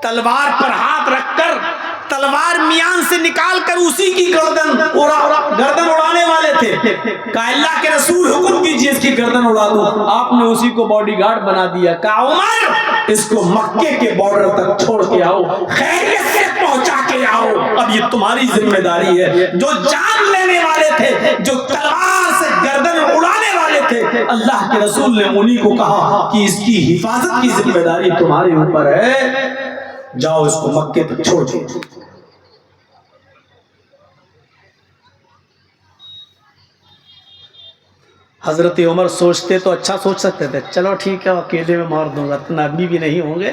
तलवार पर हाथ रखकर तलवार मियान से निकालकर उसी की गर्दन उड़ाने वाले थे। कहा, अल्लाह के रसूल हुक्म कीजिए इसकी गर्दन उड़ा दो। आपने उसी को बॉडीगार्ड बना दिया। कहा, उमर, इसको मक्के के बॉर्डर तक छोड़ के आओ, खैरियत से पहुंचा के आओ। अब ये तुम्हारी जिम्मेदारी है। जो जान लेने वाले थे, जो तलवार से गर्दन उड़ाने वाले थे, अल्लाह के रसूल ने उन्हीं को कहा कि इसकी हिफाजत की जिम्मेदारी तुम्हारे ऊपर है, जाओ इसको मक्के तक छोड़ दो। हजरत उमर सोचते तो अच्छा सोच सकते थे, चलो ठीक है, अकेले में मार दूंगा, नबी भी नहीं होंगे,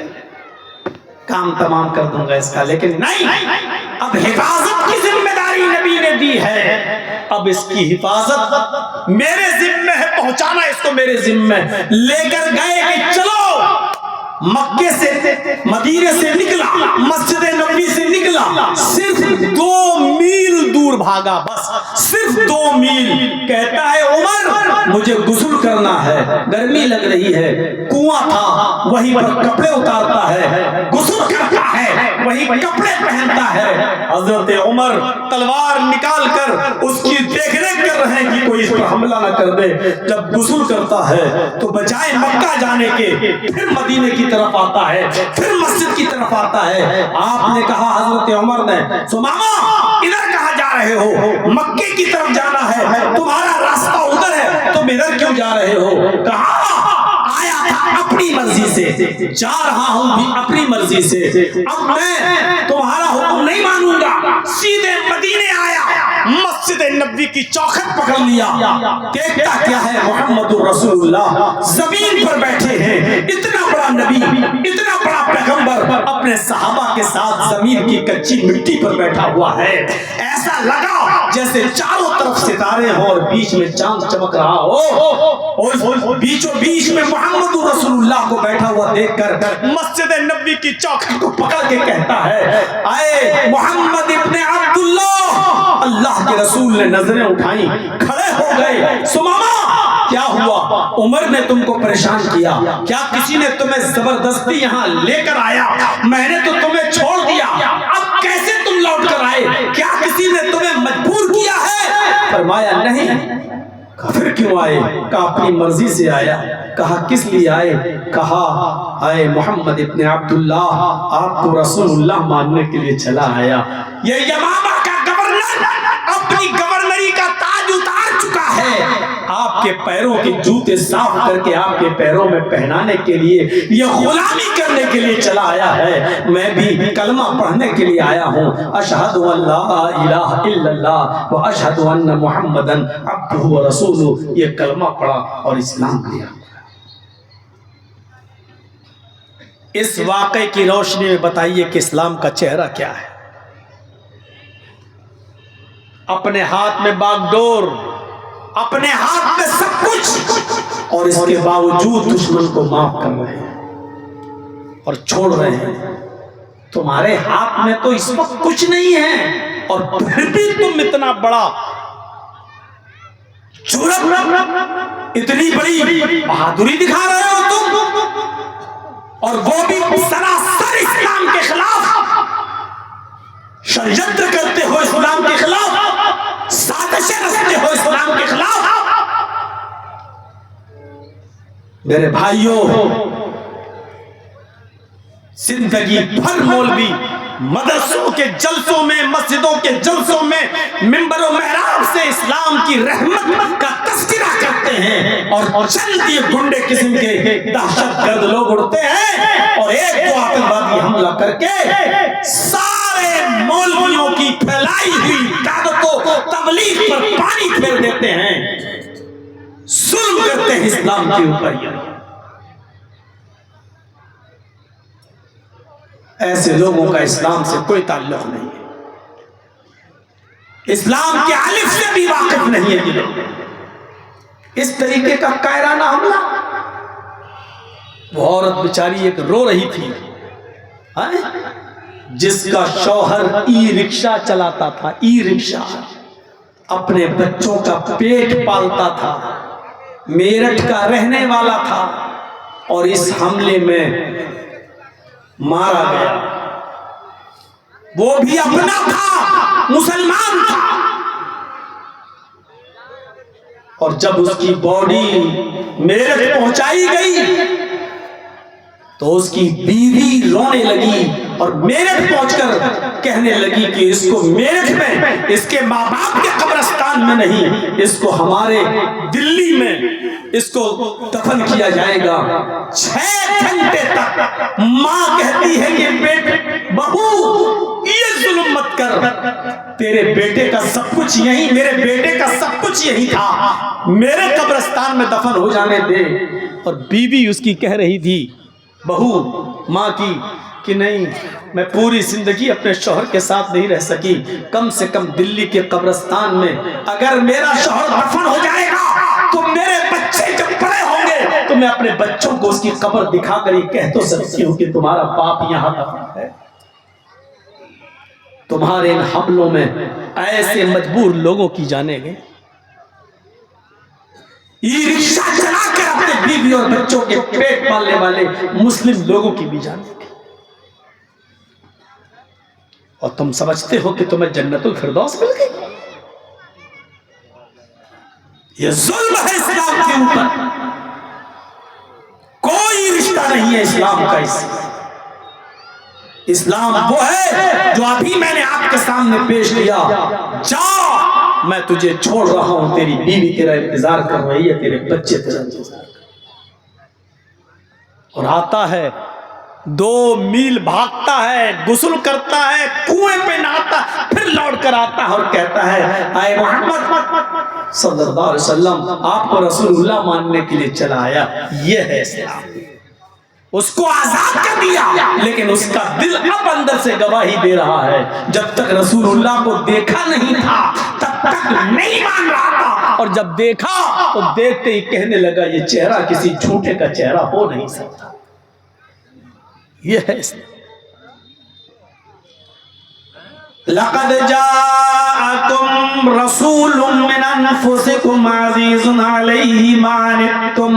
काम तमाम कर दूंगा इसका। लेकिन नहीं, अब हिफाजत की जिम्मेदारी नबी ने दी है। अब इसकी हिफाजत मेरे जिम्मे है, पहुंचाना इसको मेरे जिम्मे। लेकर गए कि चलो, मक्के से मदीने से निकला, मस्जिद नबी से निकला, सिर्फ 2 मील दूर भागा, बस सिर्फ 2 मील। कहता है, उमर, मुझे गुस्ल करना है, गर्मी लग रही है। कुआं था, वहीं पर कपड़े उतारता है, गुस्ल करता है, वहीं कपड़े पहनता है। हजरत उमर तलवार निकाल कर उसकी देखरेख कर रहे हैं कि कोई इस पर हमला न कर दे। जब गुस्ल करता है तो बजाय मक्का जाने के फिर मदीने की तरफ आता है, फिर मस्जिद की तरफ आता है। आपने कहा, हजरत उमर ने, सुमामा, इधर कहां जा रहे हो? मक्के की तरफ जाना है, तुम्हारा रास्ता उधर है, तुम इधर क्यों जा रहे हो? कहा, आया था अपनी मर्जी से, जा रहा हूं भी अपनी मर्जी से। अब मैं तुम्हारा हुक्म नहीं मानूंगा, सीधे मदीने आया, मस्जिद नबी की चौखट पकड़ लिया। देखता क्या है, मोहम्मदुर रसूलुल्लाह जमीन पर बैठे हैं। इतना बड़ा नबी, इतना बड़ा पैगंबर अपने सहाबा के साथ जमीन की कच्ची मिट्टी पर बैठा हुआ है। ऐसा लगा जैसे चारों तरफ सितारे हो और बीच में चांद चमक रहा हो। और बीचों बीच में मोहम्मदुर रसूलुल्लाह को बैठा हुआ देखकर मस्जिद नबी की चौखट को पकड़ के कहता है, आए मोहम्मद इब्ने अब्दुल्लाह। अल्लाह के रसूल ने नजरें उठाई, खड़े हो गए। सुमामा, क्या हुआ? उमर ने तुमको परेशान किया क्या? किसी ने तुम्हें जबरदस्ती यहाँ लेकर आया? मैंने तो तुम्हें छोड़ दिया, अब कैसे तुम लौट कर आए? क्या किसी ने तुम्हें मजबूर किया है? फरमाया, नहीं। फिर क्यों आए? कहा, अपनी मर्जी से आया। कहा, किस लिए आए? कहा, आए मोहम्मद इब्ने अब्दुल्लाह, आपको रसूलुल्लाह मानने के लिए चला आया। ये यमामा का गवर्नर अपनी गवर्नरी का ताज उतार चुका है। आपके पैरों के जूते साफ करके आपके पैरों में पहनाने के लिए, ये गुलामी करने के लिए चला आया है। मैं भी कलमा पढ़ने के लिए आया हूँ। अशहदु अल्ला इलाहा इल्लल्लाह व अशहदु अन्ना मुहम्मदन अब्दुहु व रसूलुहु। ये कलमा पढ़ा और इस्लाम लिया। इस वाक़े की रोशनी में बताइए कि इस्लाम का चेहरा क्या है। अपने हाथ में बागडोर, अपने हाथ में सब कुछ, और इसके बावजूद दुश्मन को माफ कर रहे हैं और छोड़ रहे हैं। तुम्हारे हाथ में तो इस वक्त कुछ नहीं है और फिर भी तुम इतना बड़ा जुर्म, इतनी बड़ी बहादुरी दिखा रहे हो तुम, और वो भी सरासर इस्लाम के खिलाफ षड्यंत्र करते हो, इस्लाम के खिलाफ साजिशें रचते हो, इस्लाम के खिलाफ। मेरे भाइयों, जिंदगी भर मौलवी मदरसों के जलसों में, मस्जिदों के जलसों में, मिंबरों मेहराब से इस्लाम की रहमत का तस्करा करते हैं, और चंद ये गुंडे किस्म के दहशतगर्द लोग उड़ते हैं और एक दो आतंकवादी हमला करके सारे मौलवियों की फैलाई हुई दावतों तबलीग पर पानी फेर देते हैं, जुल्म करते हैं इस्लाम के ऊपर। ऐसे लोगों का इस्लाम से कोई ताल्लुक नहीं है, इस्लाम के अलिफ से भी वाकिफ नहीं है ये लोग। इस तरीके का कायराना हमला। वो औरत बेचारी एक रो रही थी, जिसका शौहर ई रिक्शा चलाता था, ई रिक्शा, अपने बच्चों का पेट पालता था, मेरठ का रहने वाला था, और इस हमले में मारा गया। वो भी अपना था, मुसलमान था, और जब उसकी बॉडी मेरठ पहुंचाई गई तो उसकी बीवी रोने लगी और मेरठ पहुंचकर कहने लगी कि इसको मेरठ में, इसके माँ बाप के कब्रिस्तान में नहीं, इसको हमारे दिल्ली में इसको दफन किया जाएगा। 6 घंटे तक माँ कहती है कि बेटे, बहू ये जुल्म मत कर, तेरे बेटे का सब कुछ यही, मेरे बेटे का सब कुछ यही था, मेरे कब्रिस्तान में दफन हो जाने दे। और बीवी उसकी कह रही थी, बहू माँ की, कि नहीं, मैं पूरी जिंदगी अपने शौहर के साथ नहीं रह सकी, कम से कम दिल्ली के कब्रिस्तान में अगर मेरा शौहर दफन हो जाएगा तो मेरे बच्चे जब बड़े होंगे तो मैं अपने बच्चों को उसकी कब्र दिखाकर ये कह तो सकती हूँ कि तुम्हारा बाप यहाँ दफन है। तुम्हारे इन हमलों में ऐसे मजबूर लोगों की जाने गए, ई रिक्शा चलाकर अपने बीवी और बच्चों के पेट पालने वाले मुस्लिम लोगों की भी जान। और तुम समझते हो कि तुम्हें जन्नतुल फिरदौस मिल गई। यह जुल्म है इस्लाम के ऊपर, कोई रिश्ता नहीं है इस्लाम का इससे। इस्लाम वो है जो अभी मैंने आपके सामने पेश किया, जाओ मैं तुझे छोड़ रहा हूं, तेरी बीवी तेरा इंतजार कर रही है, तेरे बच्चे तेरा इंतजार कर, और आता है 2 मील भागता है, गुस्ल करता है, कुएं पे नहाता, फिर लौट कर आता है और कहता है, आए मोहम्मद सल्लल्लाहु अलैहि वसल्लम, आपको रसूलुल्लाह मानने के लिए चला आया। ये है इस्लाम। उसको आजाद कर दिया, लेकिन उसका दिल अब अंदर से गवाही दे रहा है, जब तक रसूलुल्लाह को देखा नहीं था तब तक नहीं मान रहा था, और जब देखा तो देखते ही कहने लगा, ये चेहरा किसी झूठे का चेहरा हो नहीं सकता। ये है लक़द जाअकुम रसूलुम मिन अनफुसिकुम अज़ीज़ुन अलैहि मा अनित्तुम।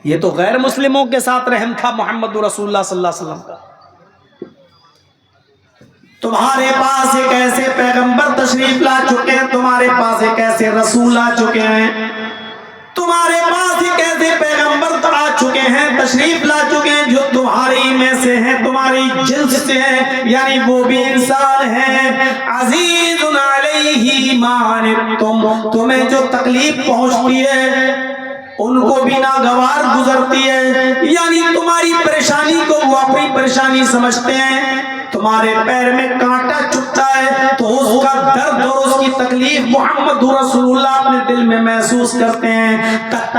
ये तो गैर मुस्लिमों के साथ रहम था मोहम्मद रसूलुल्लाह सल्लल्लाहु अलैहि वसल्लम का। तुम्हारे पास एक ऐसे पैगंबर तशरीफ ला चुके हैं, तुम्हारे पास एक ऐसे रसूल आ चुके हैं, तुम्हारे पास एक ऐसे पैगंबर तो आ चुके हैं, तशरीफ ला चुके हैं जो तुम्हारी में से हैं, तुम्हारी जिन्स से हैं, यानी वो भी इंसान हैं। अज़ीज़ुन अलैहि मा अनित्तुम, तुम्हें जो तकलीफ पहुंचती है उनको भी नागवार गुजरती है, यानी तुम्हारी परेशानी को वो अपनी परेशानी समझते हैं। तुम्हारे पैर में कांटा चुभता है तो उसका दर्द और उसकी तकलीफ मोहम्मद रसूलुल्लाह अपने दिल में महसूस करते हैं।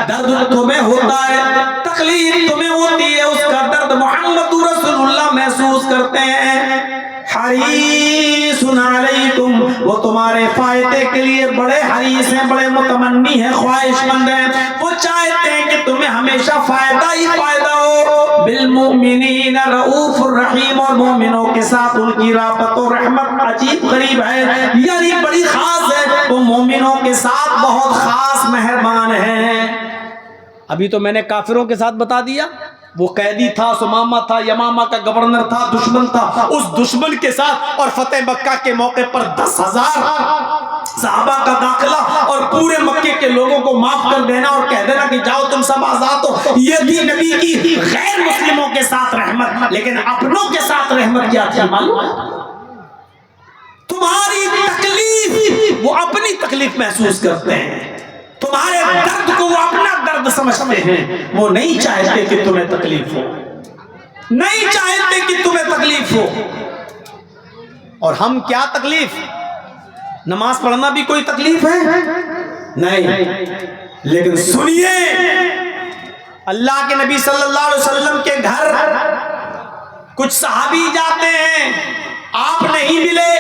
दर्द तुम्हें होता है, तकलीफ तुम्हें होती है, उसका दर्द मोहम्मद रसूलुल्लाह महसूस करते हैं। हरीसुन अलैकुम, वो तुम्हारे फायदे के लिए बड़े हरीस हैं, बड़े मुतमन्नी हैं, ख्वाहिशमंद हैं। वो चाहते हैं कि तुम्हें हमेशा फायदा ही फायदा हो। बिलमुमिनीन रऊफुर रहीम, और मोमिनों के साथ उनकी राहत और रहमत अजीब गरीब है, यानी बड़ी खास है। वो मोमिनों के साथ बहुत खास मेहरबान है। अभी तो मैंने काफिरों के साथ बता दिया, वो कैदी था, सुमामा था, यमामा का गवर्नर था, दुश्मन था। उस दुश्मन के साथ और फतेह मक्का के मौके पर 10,000 सहाबा का दाखिला और पूरे मक्के के लोगों को माफ कर देना और कह देना कि जाओ तुम सब आजाद हो। ये थी नबी की गैर मुस्लिमों के साथ रहमत। लेकिन अपनों के साथ रहमत क्या थी मालूम? तुम्हारी तकलीफ वो अपनी तकलीफ महसूस करते हैं, तुम्हारे दर्द को वो अपना दर्द समझते हैं। वो नहीं चाहते कि तुम्हें तकलीफ हो, नहीं चाहते कि तुम्हें तकलीफ हो। और हम क्या तकलीफ? नमाज पढ़ना भी कोई तकलीफ है? नहीं। लेकिन सुनिए, अल्लाह के नबी सल्लल्लाहु अलैहि वसल्लम के घर कुछ सहाबी जाते हैं, आप नहीं मिले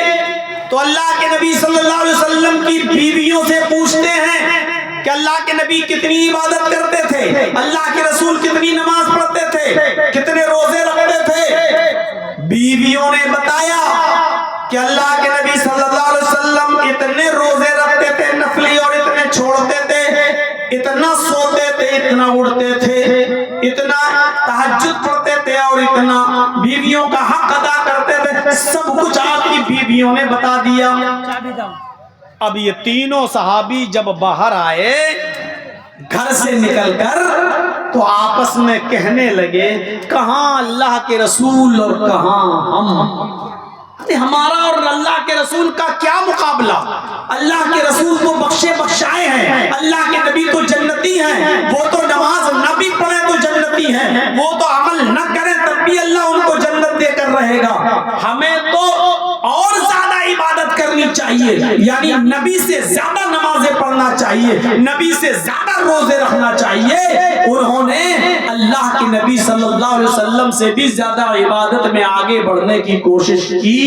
तो अल्लाह के नबी सल्लल्लाहु अलैहि वसल्लम की बीवियों से पूछते हैं कि अल्लाह के नबी कितनी इबादत करते थे, अल्लाह के रसूल कितनी नमाज पढ़ते थे, कितने रोजे रखते थे। बीवियों ने बताया कि अल्लाह के नबी सल्लल्लाहु अलैहि वसल्लम इतने रोजे रखते थे नफली, और इतने छोड़ते थे, इतना सोते थे, इतना उड़ते थे, इतना तहज्जुद पढ़ते थे, और इतना बीवियों का हक अदा करते थे। सब कुछ आपकी बीवियों ने बता दिया। अब ये तीनों सहाबी जब बाहर आए घर से निकलकर, तो आपस में कहने लगे, कहां अल्लाह के रसूल और कहां हम। हमारा और अल्लाह के रसूल का क्या मुकाबला? अल्लाह के रसूल तो बख्शे बख्शाए हैं, अल्लाह के नबी तो जन्नती हैं, वो तो नमाज न भी पढ़े तो जन्नती हैं, वो तो अमल न करें तब भी अल्लाह उनको जन्नत देकर रहेगा। हमें तो और ज्यादा इबादत करनी चाहिए, यानी नबी से ज्यादा नमाजें पढ़ना चाहिए, नबी से ज्यादा रोजे रखना चाहिए। उन्होंने अल्लाह के नबी सल्लल्लाहु अलैहि वसल्लम से भी ज्यादा इबादत में आगे बढ़ने की कोशिश की।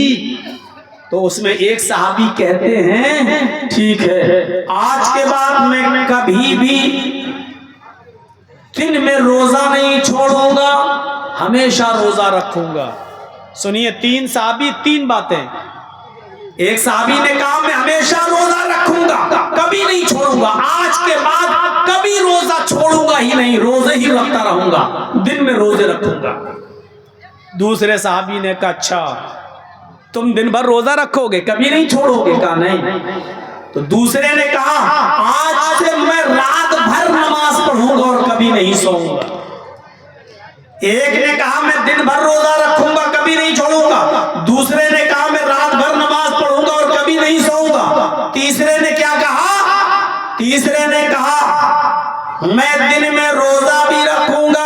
तो उसमें एक सहाबी कहते हैं, ठीक है, आज के बाद मैं कभी भी दिन में रोजा नहीं छोड़ूंगा, हमेशा रोजा रखूंगा। सुनिए, तीन सहाबी, तीन बातें। एक सहाबी ने कहा मैं हमेशा रोजा रखूंगा, कभी नहीं छोड़ूंगा, आज के बाद कभी रोजा छोड़ूंगा ही नहीं, रोजे ही रखता रहूंगा, दिन में रोजे रखूंगा। दूसरे सहाबी ने कहा अच्छा तुम दिन भर रोजा रखोगे, कभी नहीं छोड़ोगे? कहा नहीं। तो दूसरे ने कहा आज से मैं रात भर नमाज पढ़ूंगा और कभी नहीं सोऊंगा। एक ने कहा मैं दिन भर रोजा रखूंगा, कभी नहीं छोड़ूंगा। दूसरे ने कहा मैं रात भर नमाज पढ़ूंगा और कभी नहीं सोऊंगा। तीसरे ने क्या कहा? तीसरे ने कहा मैं दिन में रोजा भी रखूंगा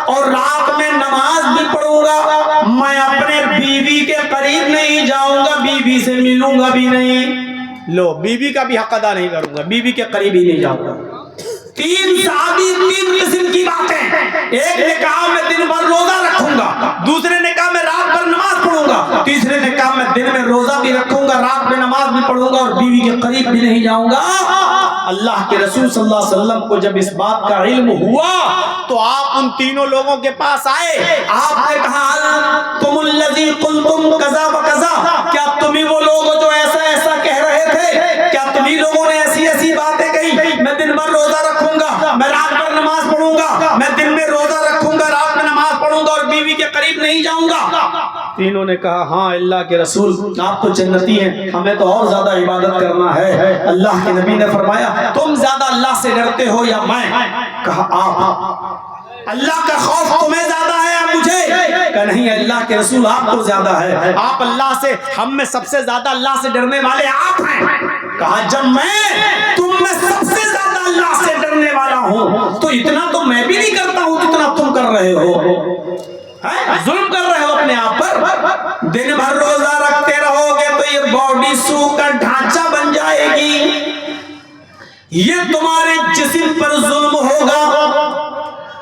और रात में नमाज भी पढ़ूंगा, मैं अपने बीवी के करीब नहीं जाऊंगा, बीवी से मिलूंगा भी नहीं। लो, बीवी का भी हक अदा नहीं करूंगा, बीवी के करीब ही नहीं जाऊंगा। तीन सहाबी, तीन किस्म की बातें। एक ने कहा मैं दिन भर रोजा रखूंगा, दूसरे ने कहा मैं रात भर नमाज पढ़ूंगा, तीसरे ने कहा मैं दिन में रोजा भी रखूंगा, रात में नमाज भी पढ़ूंगा और बीवी के करीब भी नहीं जाऊंगा। अल्लाह के रसूल सल्लल्लाहु अलैहि वसल्लम को जब इस बात का इल्म हुआ तो आप उन तीनों लोगों के पास आए। आपने कहा तुमुल्लज़ी कुल्तुम कज़ा व कज़ा, क्या तुम ही वो लोग हो जो ऐसा ऐसा कह रहे थे? क्या तुम ही लोगों ने ऐसी ऐसी बातें कही? मैं दिन भर रोजा रखूंगा, मैं रात भर नमाज पढ़ूंगा, मैं दिन में रोजा रखूंगा, रात में नमाज पढ़ूंगा और बीवी के करीब नहीं जाऊंगा। तीनों ने कहा हाँ अल्लाह के रसूल आप तो जन्नती हैं, हमें तो और ज्यादा इबादत करना है। अल्लाह के नबी ने फरमाया तुम ज्यादा अल्लाह से डरते हो या मैं? कहा आप। अल्लाह का खौफ तुम्हें ज्यादा है या मुझे? कहा नहीं अल्लाह के रसूल आपको ज्यादा है, आप अल्लाह से, हम में सबसे ज्यादा अल्लाह से डरने वाले आप हैं। कहा जब मैं तुम में सबसे ज्यादा अल्लाह से डरने वाला हूं तो इतना तो मैं भी नहीं करता हूं जितना तुम कर रहे हो। जुल्म कर रहे हो अपने आप पर। दिन भर रोजा रखते रहोगे तो ये बॉडी सूख कर ढांचा बन जाएगी, ये तुम्हारे जिस्म पर जुल्म होगा।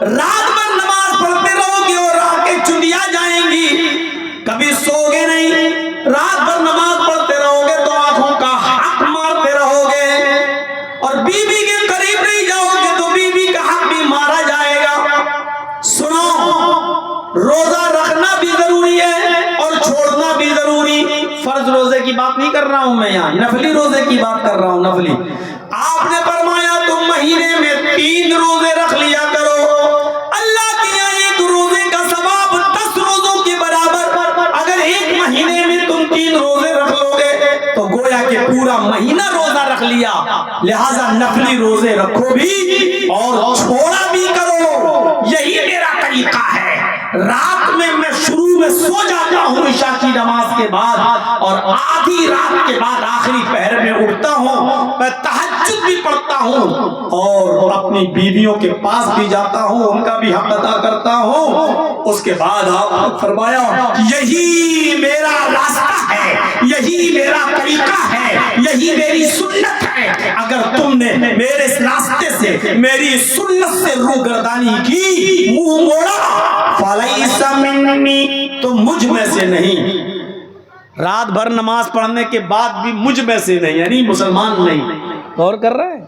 रात भर नमाज पढ़ते रहोगे और आंखें चुंदिया जाएंगी, कभी सोगे नहीं, बात नहीं कर रहा हूं मैं, यहाँ नफली रोजे की बात कर रहा हूं, नफली। आपने फरमाया तुम महीने में 3 रोजे रख लिया करो, अल्लाह के यहाँ एक रोजे का सवाब 10 रोजों के बराबर। अगर एक महीने में तुम 3 रोजे रख लोगे तो गोया के पूरा महीना रोजा रख लिया। लिहाजा नफली रोजे रखो भी और छोड़ा भी करो, यही मेरा तरीका है। रात में मैं शुरू में सो जाता हूँ इशा की नमाज के बाद, और आधी रात के बाद आखिरी पहर में उठता हूँ, मैं तहज्जुद भी पढ़ता हूँ और अपनी बीवियों के पास भी जाता हूँ, उनका भी हक अदा करता हूँ। उसके बाद आपने फरमाया यही मेरा रास्ता है, यही मेरा तरीका है, यही मेरी सुन्नत है। अगर तुमने मेरे इस रास्ते से, मेरी सुन्नत से रूगर्दानी की, मुंह मोड़ा, फलैसा मिन्नी, तो मुझ में से नहीं। रात भर नमाज पढ़ने के बाद भी मुझ में से नहीं, यानी मुसलमान नहीं। गौर कर रहे हैं?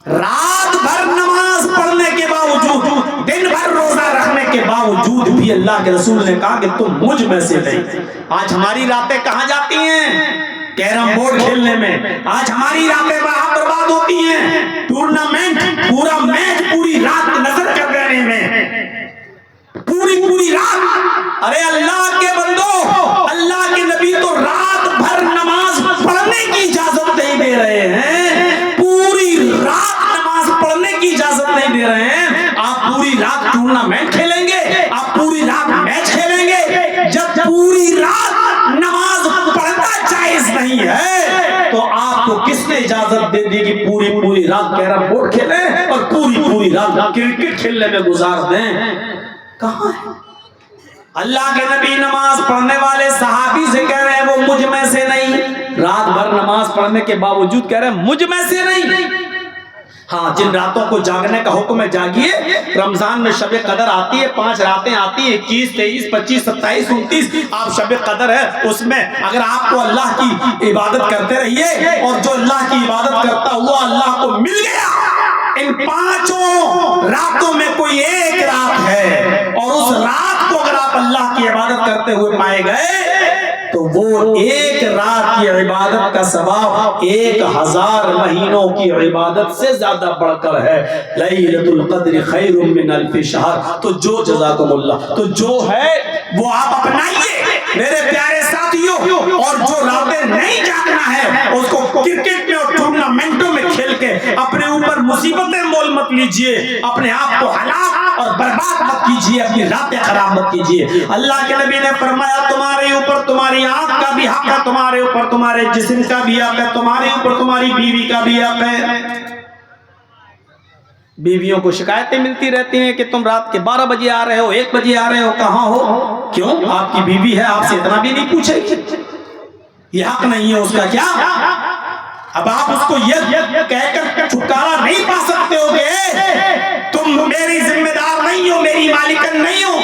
रात भर नमाज पढ़ने के बावजूद, दिन भर रोजा रखने के बावजूद भी अल्लाह के रसूल ने कहा कि तुम मुझ में से नहीं। आज हमारी रातें कहां जाती हैं? कैरम बोर्ड खेलने में। आज हमारी रातें वहां बर्बाद होती हैं, टूर्नामेंट, पूरा मैच पूरी रात नजर कर देने में, पूरी रात। अरे अल्लाह के बंदो, अल्लाह के नबी तो रात भर नमाज पढ़ने की इजाजत नहीं दे रहे हैं, पूरी रात नमाज पढ़ने की इजाजत नहीं दे रहे हैं। आप पूरी रात टूर्नामेंट खेलेंगे, आप पूरी रात मैच खेलेंगे। जब पूरी रात नमाज पढ़ना जायज नहीं है तो आपको किसने इजाजत दे दी कि पूरी रात कैरम बोर्ड खेलें और पूरी रात क्रिकेट खेलने में गुजार दें? कहां है? अल्लाह के नबी नमाज पढ़ने वाले सहाबी से कह रहे हैं वो मुझ में से नहीं। रात भर नमाज पढ़ने के बावजूद कह रहे हैं मुझ में से नहीं। हाँ, जिन रातों को जागने का हुक्म है जागिए। रमजान में शब कदर आती है, 5 रातें आती हैं, 21, 23, 25, 27, 29। आप शब कदर है, उसमें अगर आपको अल्लाह की इबादत करते रहिए, और जो अल्लाह की इबादत करता हुआ अल्लाह को मिल गया। इन 5 रातों में कोई एक रात है, और उस रात को अगर आप अल्लाह की इबादत करते हुए पाए गए तो वो एक रात की इबादत का सवाब 1000 महीनों की इबादत से ज्यादा बढ़कर है। लैलतुल क़द्र खैरुम मिन अल्फ़ि शहर। तो जो जज़ाकुमुल्लाह, तो जो है वो आप अपनाइए मेरे प्यारे साथियों। और जो रातें नहीं जागना है उसको क्रिकेट में और टूर्नामेंटों में खेल के अपने ऊपर मुसीबतें मोल मत लीजिए, अपने आप को हलाक और बर्बाद मत कीजिए, अपनी रातें खराब मत कीजिए। अल्लाह के नबी ने फरमाया तुम्हारे ऊपर तुम्हारी आंख का भी हक है, तुम्हारे ऊपर तुम्हारे जिस्म का भी हक है, तुम्हारे ऊपर तुम्हारी बीवी का भी हक है। बीवियों को शिकायतें मिलती रहती हैं कि तुम रात के 12 बजे आ रहे हो, 1 बजे आ रहे हो, कहां हो? क्यों? आपकी बीवी है, आपसे इतना भी नहीं पूछेगी? ये हक नहीं है उसका क्या? अब आप उसको ये कहकर छुटकारा नहीं पा सकते होगे तुम मेरी जिम्मेदार नहीं हो, मेरी मालिकन नहीं हो,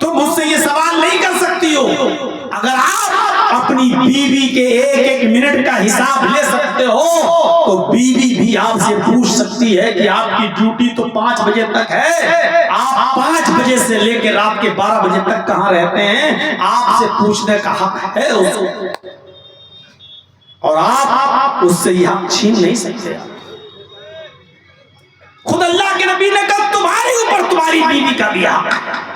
तुम मुझसे ये सवाल नहीं कर सकती हो। अगर आप अपनी बीवी के एक मिनट का हिसाब ले सकते हो तो बीवी भी आपसे पूछ सकती है कि आपकी ड्यूटी तो 5 बजे तक है, आप 5 बजे से लेकर रात के 12 बजे तक कहां रहते हैं? आपसे पूछने का हक है उसको, और आप उससे यह हक छीन नहीं सकते। खुद अल्लाह के नबी ने कहा तुम्हारे ऊपर तुम्हारी बीवी का भी हक है।